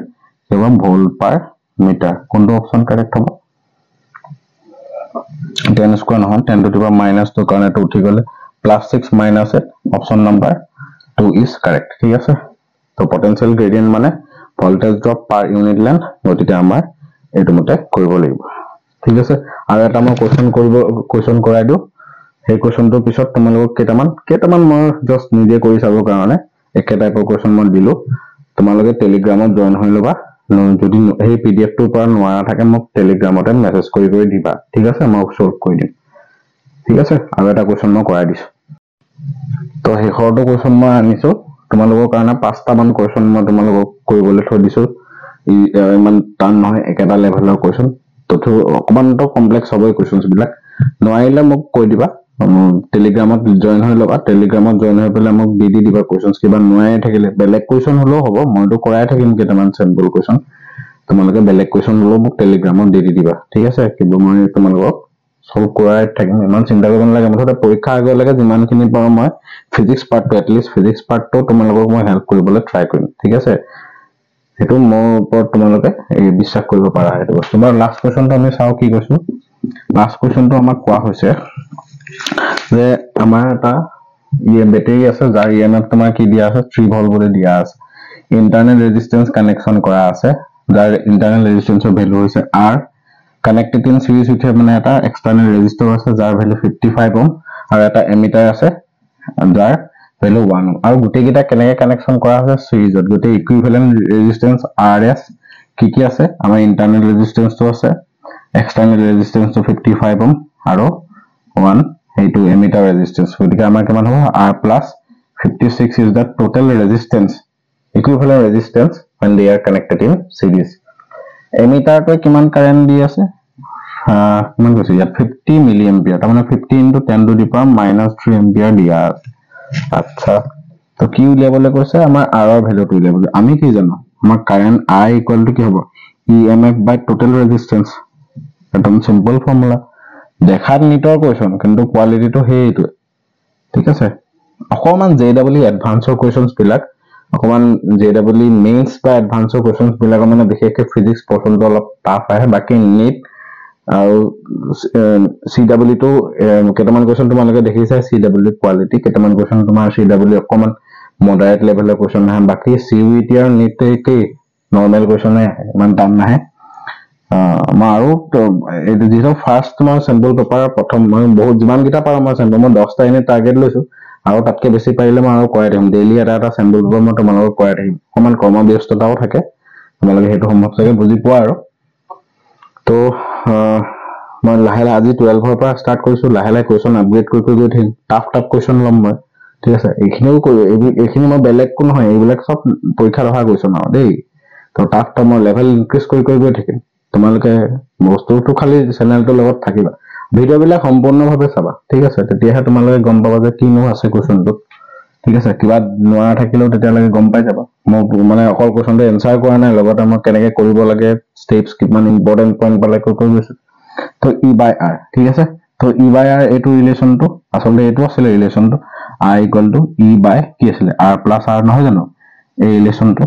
এবং ভোল্ট পাৰ মিটাৰ কোনটো অপশন কাৰেক্ট হ'ব 10 স্কয়াৰ নহয় 10 to the power minus তো কাৰণে এটো উঠি গলে +6 -8 অপশন নাম্বাৰ 2 is correct ঠিক আছে তো পটেনশিয়াল গ্ৰেডিয়েন্ট মানে ভোল্টেজ ড্ৰপ পাৰ ইউনিট লেন্থ গতিকে আমাৰ এটো মতে কৰিব লাগিব ঠিক আছে আৰু এটা মই কোৱেশ্চন কৰাই দিও সেই কোৱেশ্চনটোৰ পিছত তোমালোকক কেটামান মই জাস্ট নিজে কৰি চাবৰ কাৰণে একে টাইপৰ কোৱেশ্চন মই দিলো তোমালোকে টেলিগ্ৰামত জয়েন হৈ লবা যদি এই পিডিএফ টোৰ পৰা নোৱাৰা থাকে মোক টেলিগ্ৰামতে মেছেজ কৰি দিবা ঠিক আছে মই সলভ কৰি দিম ঠিক আছে আৰু এটা কোৱেশ্চন মই কৰাই দিছো তো হেখৰটো কোৱেশ্চন মই আনিছো তোমালোকৰ কাৰণে পাঁচটা মান কোৱেশ্চন মই তোমালোকক কৰিবলৈ থৈ দিছো ইমান টান নহয় একেটা লেভেলৰ কোৱেশ্চন তো অকমান তো কমপ্লেক্স হ'ব কোৱেশ্চনছ বিলাক নোৱাৰিলে মোক কৈ দিবা টেলিগ্ৰামত জয়েন হৈ লবা টেলিগ্ৰামত জয়েন হৈ পেলাই মোক দি দিবা কোৱেশ্চনছ কিবা নোৱাৰি থাকিলে বেলেগ কোৱেশ্চন হলো হ'ব মইতো কৰাই থাকিম কেটামান স্যাম্পল কোৱেশ্চন তোমালোকে বেলেগ কোৱেশ্চন হলো মোক টেলিগ্ৰামত দি দিবা ঠিক আছে কিন্তু মই তোমালোকক সলভ কৰাই থাকিম ইমান চিন্তা কৰিব নালাগে মুঠতে পৰীক্ষা আগলৈকে যিমানখিনি পাৰো মই ফিজিক্স পাৰ্টটো এটলিষ্ট ফিজিক্স পাৰ্টটো তোমালোকক মই হেল্প কৰিবলৈ ট্ৰাই কৰিম ঠিক আছে হেতু মোৰ ওপৰত তোমালোকে এই বিশ্বাস কৰিব পাৰা হেতু তোমাৰ লাষ্ট কোৱেশ্চনটো আমি চাও কি কৈছো লাষ্ট কোৱেশ্চনটো আমাক কোৱা হৈছে যে আমাৰ এটা বেটাৰী আছে যাৰ ইএমএফ তোমাৰ কি দিয়া আছে 3 ভোল্ট বুলি দিয়া আছে ইন্টাৰনেল ৰেজিস্ট্যান্স কানেকশন কৰা আছে যাৰ ইন্টাৰনেল ৰেজিস্ট্যান্সৰ ভ্যালু হৈছে r connected in series with মানে এটা এক্সটাৰ্নাল ৰেজিস্টৰ আছে যাৰ ভ্যালু 55 ওহম আৰু এটা এমিটাৰ আছে যাৰ ভ্যালু 1 ওম আৰু গুটেকিটা কেনেকে কানেকশন কৰা হৈছে সিৰিজত গুটে ইকুইভ্যালেন্ট ৰেজিস্ট্যান্স আৰএস কি আছে আমাৰ ইন্টাৰনাল ৰেজিস্ট্যান্সটো আছে এক্সটাৰ্নাল ৰেজিস্ট্যান্সটো 55 ওম আৰু 1 এইটো এমিটাৰ ৰেজিস্ট্যান্স গতিকে আমাৰ কিমান হ'ব r plus 56 is the total resistance equivalent resistance when they are connected in series emitter to kiman current di ase kiman koise ya 50 milliampere ta mane 50 into 10 to the power -3 ampere dia acha to ki uliabole koise amar r or value to uliabole ami ki jano amar current I equal to ki hobo emf by total resistance ekdom simple formula dekhat nitor question kintu quality to heitu ঠিক আছে অকমান JEE এডভান্সৰ কোৱেশ্চনছ বিলাক অকমান JEE mains বা এডভান্সৰ কোৱেশ্চনছ বিলাক মানে বিশেষকৈ physics পছন্দ অলপ টাফ আহে বাকি নিট আৰু CW তো কেটামান কোৱেশ্চন তোমালোকে দেখিছা CW কোৱালিটি কেটামান কোৱেশ্চন তোমাৰ CW অকমান মডাৰেট লেভেলৰ কোৱেশ্চন আহে বাকি CUET আৰু নিট কি নৰমাল কোৱেশ্চন ইমান টান নাহে মাৰো এটো যেটো ফাৰ্স্ট তোমাৰ স্যাম্পল পেপাৰ প্ৰথম মই বহুত যিমান কিটা পাৰো মই স্যাম্পল মই 10টা এনে টাৰ্গেট লৈছো আৰু তাতকে বেছি পাৰিলে মই আৰু কৰাই দিম ডেইলি এটা স্যাম্পল পেপাৰ মই তোমালোকক কৰাই দিম অকমান কৰ্মব্যস্ততাও থাকে তোমালোকে হেতু সমস্যাকে বুজি পোৱা আৰু তো মই লাহে লাহে আজি 12 ৰ পৰা স্টাৰ্ট কৰিছো লাহে লাহে কোৱেশ্চন আপগ্ৰেড কৰি গৈ থাকিম টাফ কোৱেশ্চন লম মই ঠিক আছে এইখিনিও এইখিনি মই বেলেগ কোন হয় এইবিলাক সব পৰীক্ষা ৰখা কোৱেশ্চন আৰু দেই তো টাফ মই লেভেল ইনক্ৰিজ কৰি গৈ থাকিম তোমালোকে বস্তুটো খালি চেনেলটোৰ লগত থাকিবা ভিডিও বিলাক সম্পূৰ্ণভাৱে চাবা ঠিক আছে তেতিয়াহে তোমালোকে গম পাবা যে কিনো আছে কোৱেশ্চনটো ঠিক আছে কিবা নোৱা থাকিলেও তেতিয়ালৈকে গম পাই যাবা মই মানে অকল কোৱেশ্চনটো এনসাৰ কৰা নাই লগত মই কেনেকে কৰিব লাগে স্টেপস কিমান ইম্পৰ্টেন্ট পইণ্ট পালে কৈ গৈছো তো E by R ঠিক আছে তো E by R এটো ৰিলেশনটো আসলে এটো আছিল ৰিলেশনটো I equal to E by কি আছিল R plus R নহয় জানো এই ৰিলেশনটো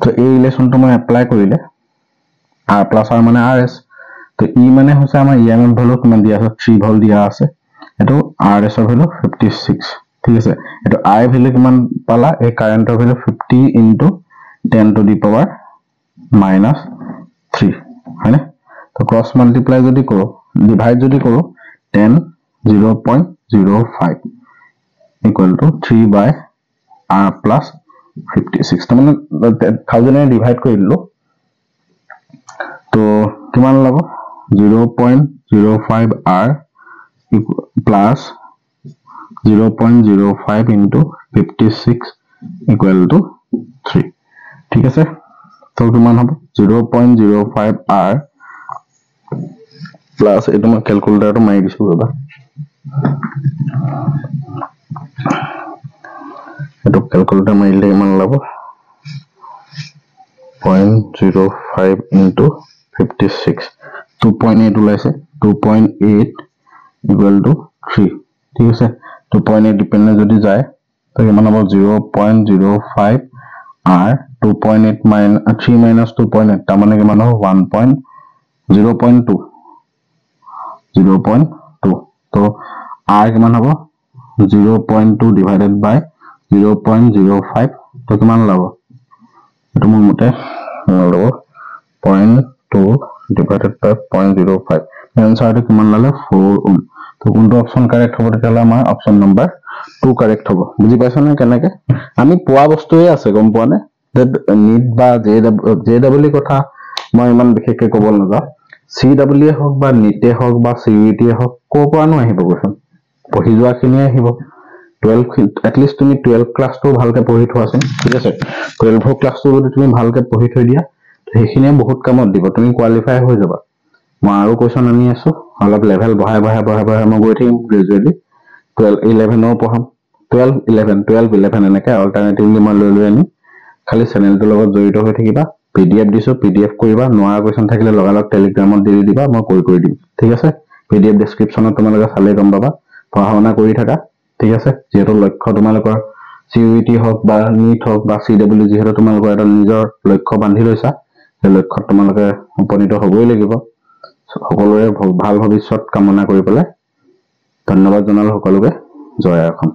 তো এই ৰিলেশনটো মই এপ্লাই কৰিলে R plus R মানে RS তো E মানে হৈছে আমাৰ EMF ভ্যালু কিমান দিয়া আছে 3 ভোল্ট দিয়া আছে এটো RS এর ভ্যালু 56 ঠিক আছে এটো I ভ্যালু কিমান পালা এই কাৰেন্টৰ value 50 into 10 to the power -3 হয়নে তো ক্রস মাল্টিপ্লাই যদি করো ডিভাইড যদি করো 10 0.05 equal to 3 by R plus 56 তো মানে 1000 এ ডিভাইড কৰি দিলো তো কিমান লব 0.05 R plus 0.05 into 56 equal to 3 ঠিক আছে তো কিমান হবে 0.05 R plus এটো মই ক্যালকুলেটৰটো মাৰি দিছো বাবা এটো ক্যালকুলেটৰ মাৰিলে কিমান লব 0.05 into 56 2.8 ওলাইছে 2.8 equal to 3 ঠিক আছে 2.8 ডিপেন্ডেন্ট যদি যায় তো কিমান হ'ব 0.05 R 2.8 3 minus 2.8 তাৰ মানে কিমান হ'ব 0.2 তো R কিমান হ'ব 0.2 divided by 0.05 তো কিমান লব এটো মোৰ মতে লব 0.2 divided by 0.05 এনসারটো কিমান ললে 4 ওম তো কোনটো অপশন কারেক্ট হ'ব তেতিয়ালে আমাৰ অপশন নম্বৰ 2 কাৰেক্ট হ'ব বুজি পাইছা না কেনেকে আমি পোৱা বস্তুৱে আছে গম পোৱা নে নিট বা JEE কথা মই ইমান বিশেষকৈ ক'ব নাযাওঁ CW হক বা নিটে হক বা CUET হক কোৰ পৰানো আহিব কোৱেশ্চন পঢ়ি যোৱা খিনি আহিব 12 at least তুমি 12 ক্লাসটো ভালকে পঢ়ি থোৱাছেন ঠিক আছে 12 ক্লাসটো যদি তুমি ভালকে পঢ়ি থৈ দিয়া সেইখিনিয়ে বহুত কামত দিব তুমি কোৱালিফাই হৈ যাবা মই আৰু কোৱেশ্চন আনি আছো অলপ লেভেল বঢ়াই মই গৈ থাকিম গ্ৰেজুৱেলি 12 11 ও পঢ়াম 12 11 এনেকে অল্টাৰনেটিভলি মই লৈ আনি খালি চেনেলটোৰ লগত জড়িত হৈ থাকিবা PDF দিছো PDF কৰিবা নোৱা কোৱেশ্চন থাকিলে লগালগ টেলিগ্ৰামত দি দিবা মই কৰি দিম ঠিক আছে PDF ডেসক্ৰিপচনত তোমালোকে চালে গম পাবা পঢ়াওনা কৰি থাকা ঠিক আছে যেটো লক্ষ্য তোমালোকৰ CUET হক বা নিট হক বা CW যেটো তোমালোকৰ এটা নিজৰ লক্ষ্য বান্ধি লৈছা এই লক্ষ্যত তোমালোকে উপনীত হ'বই লাগিব সকলোৰে ভাল ভৱিষ্যত কামনা কৰি পেলাই ধন্যবাদ জনালো সকলোকে জয় অসম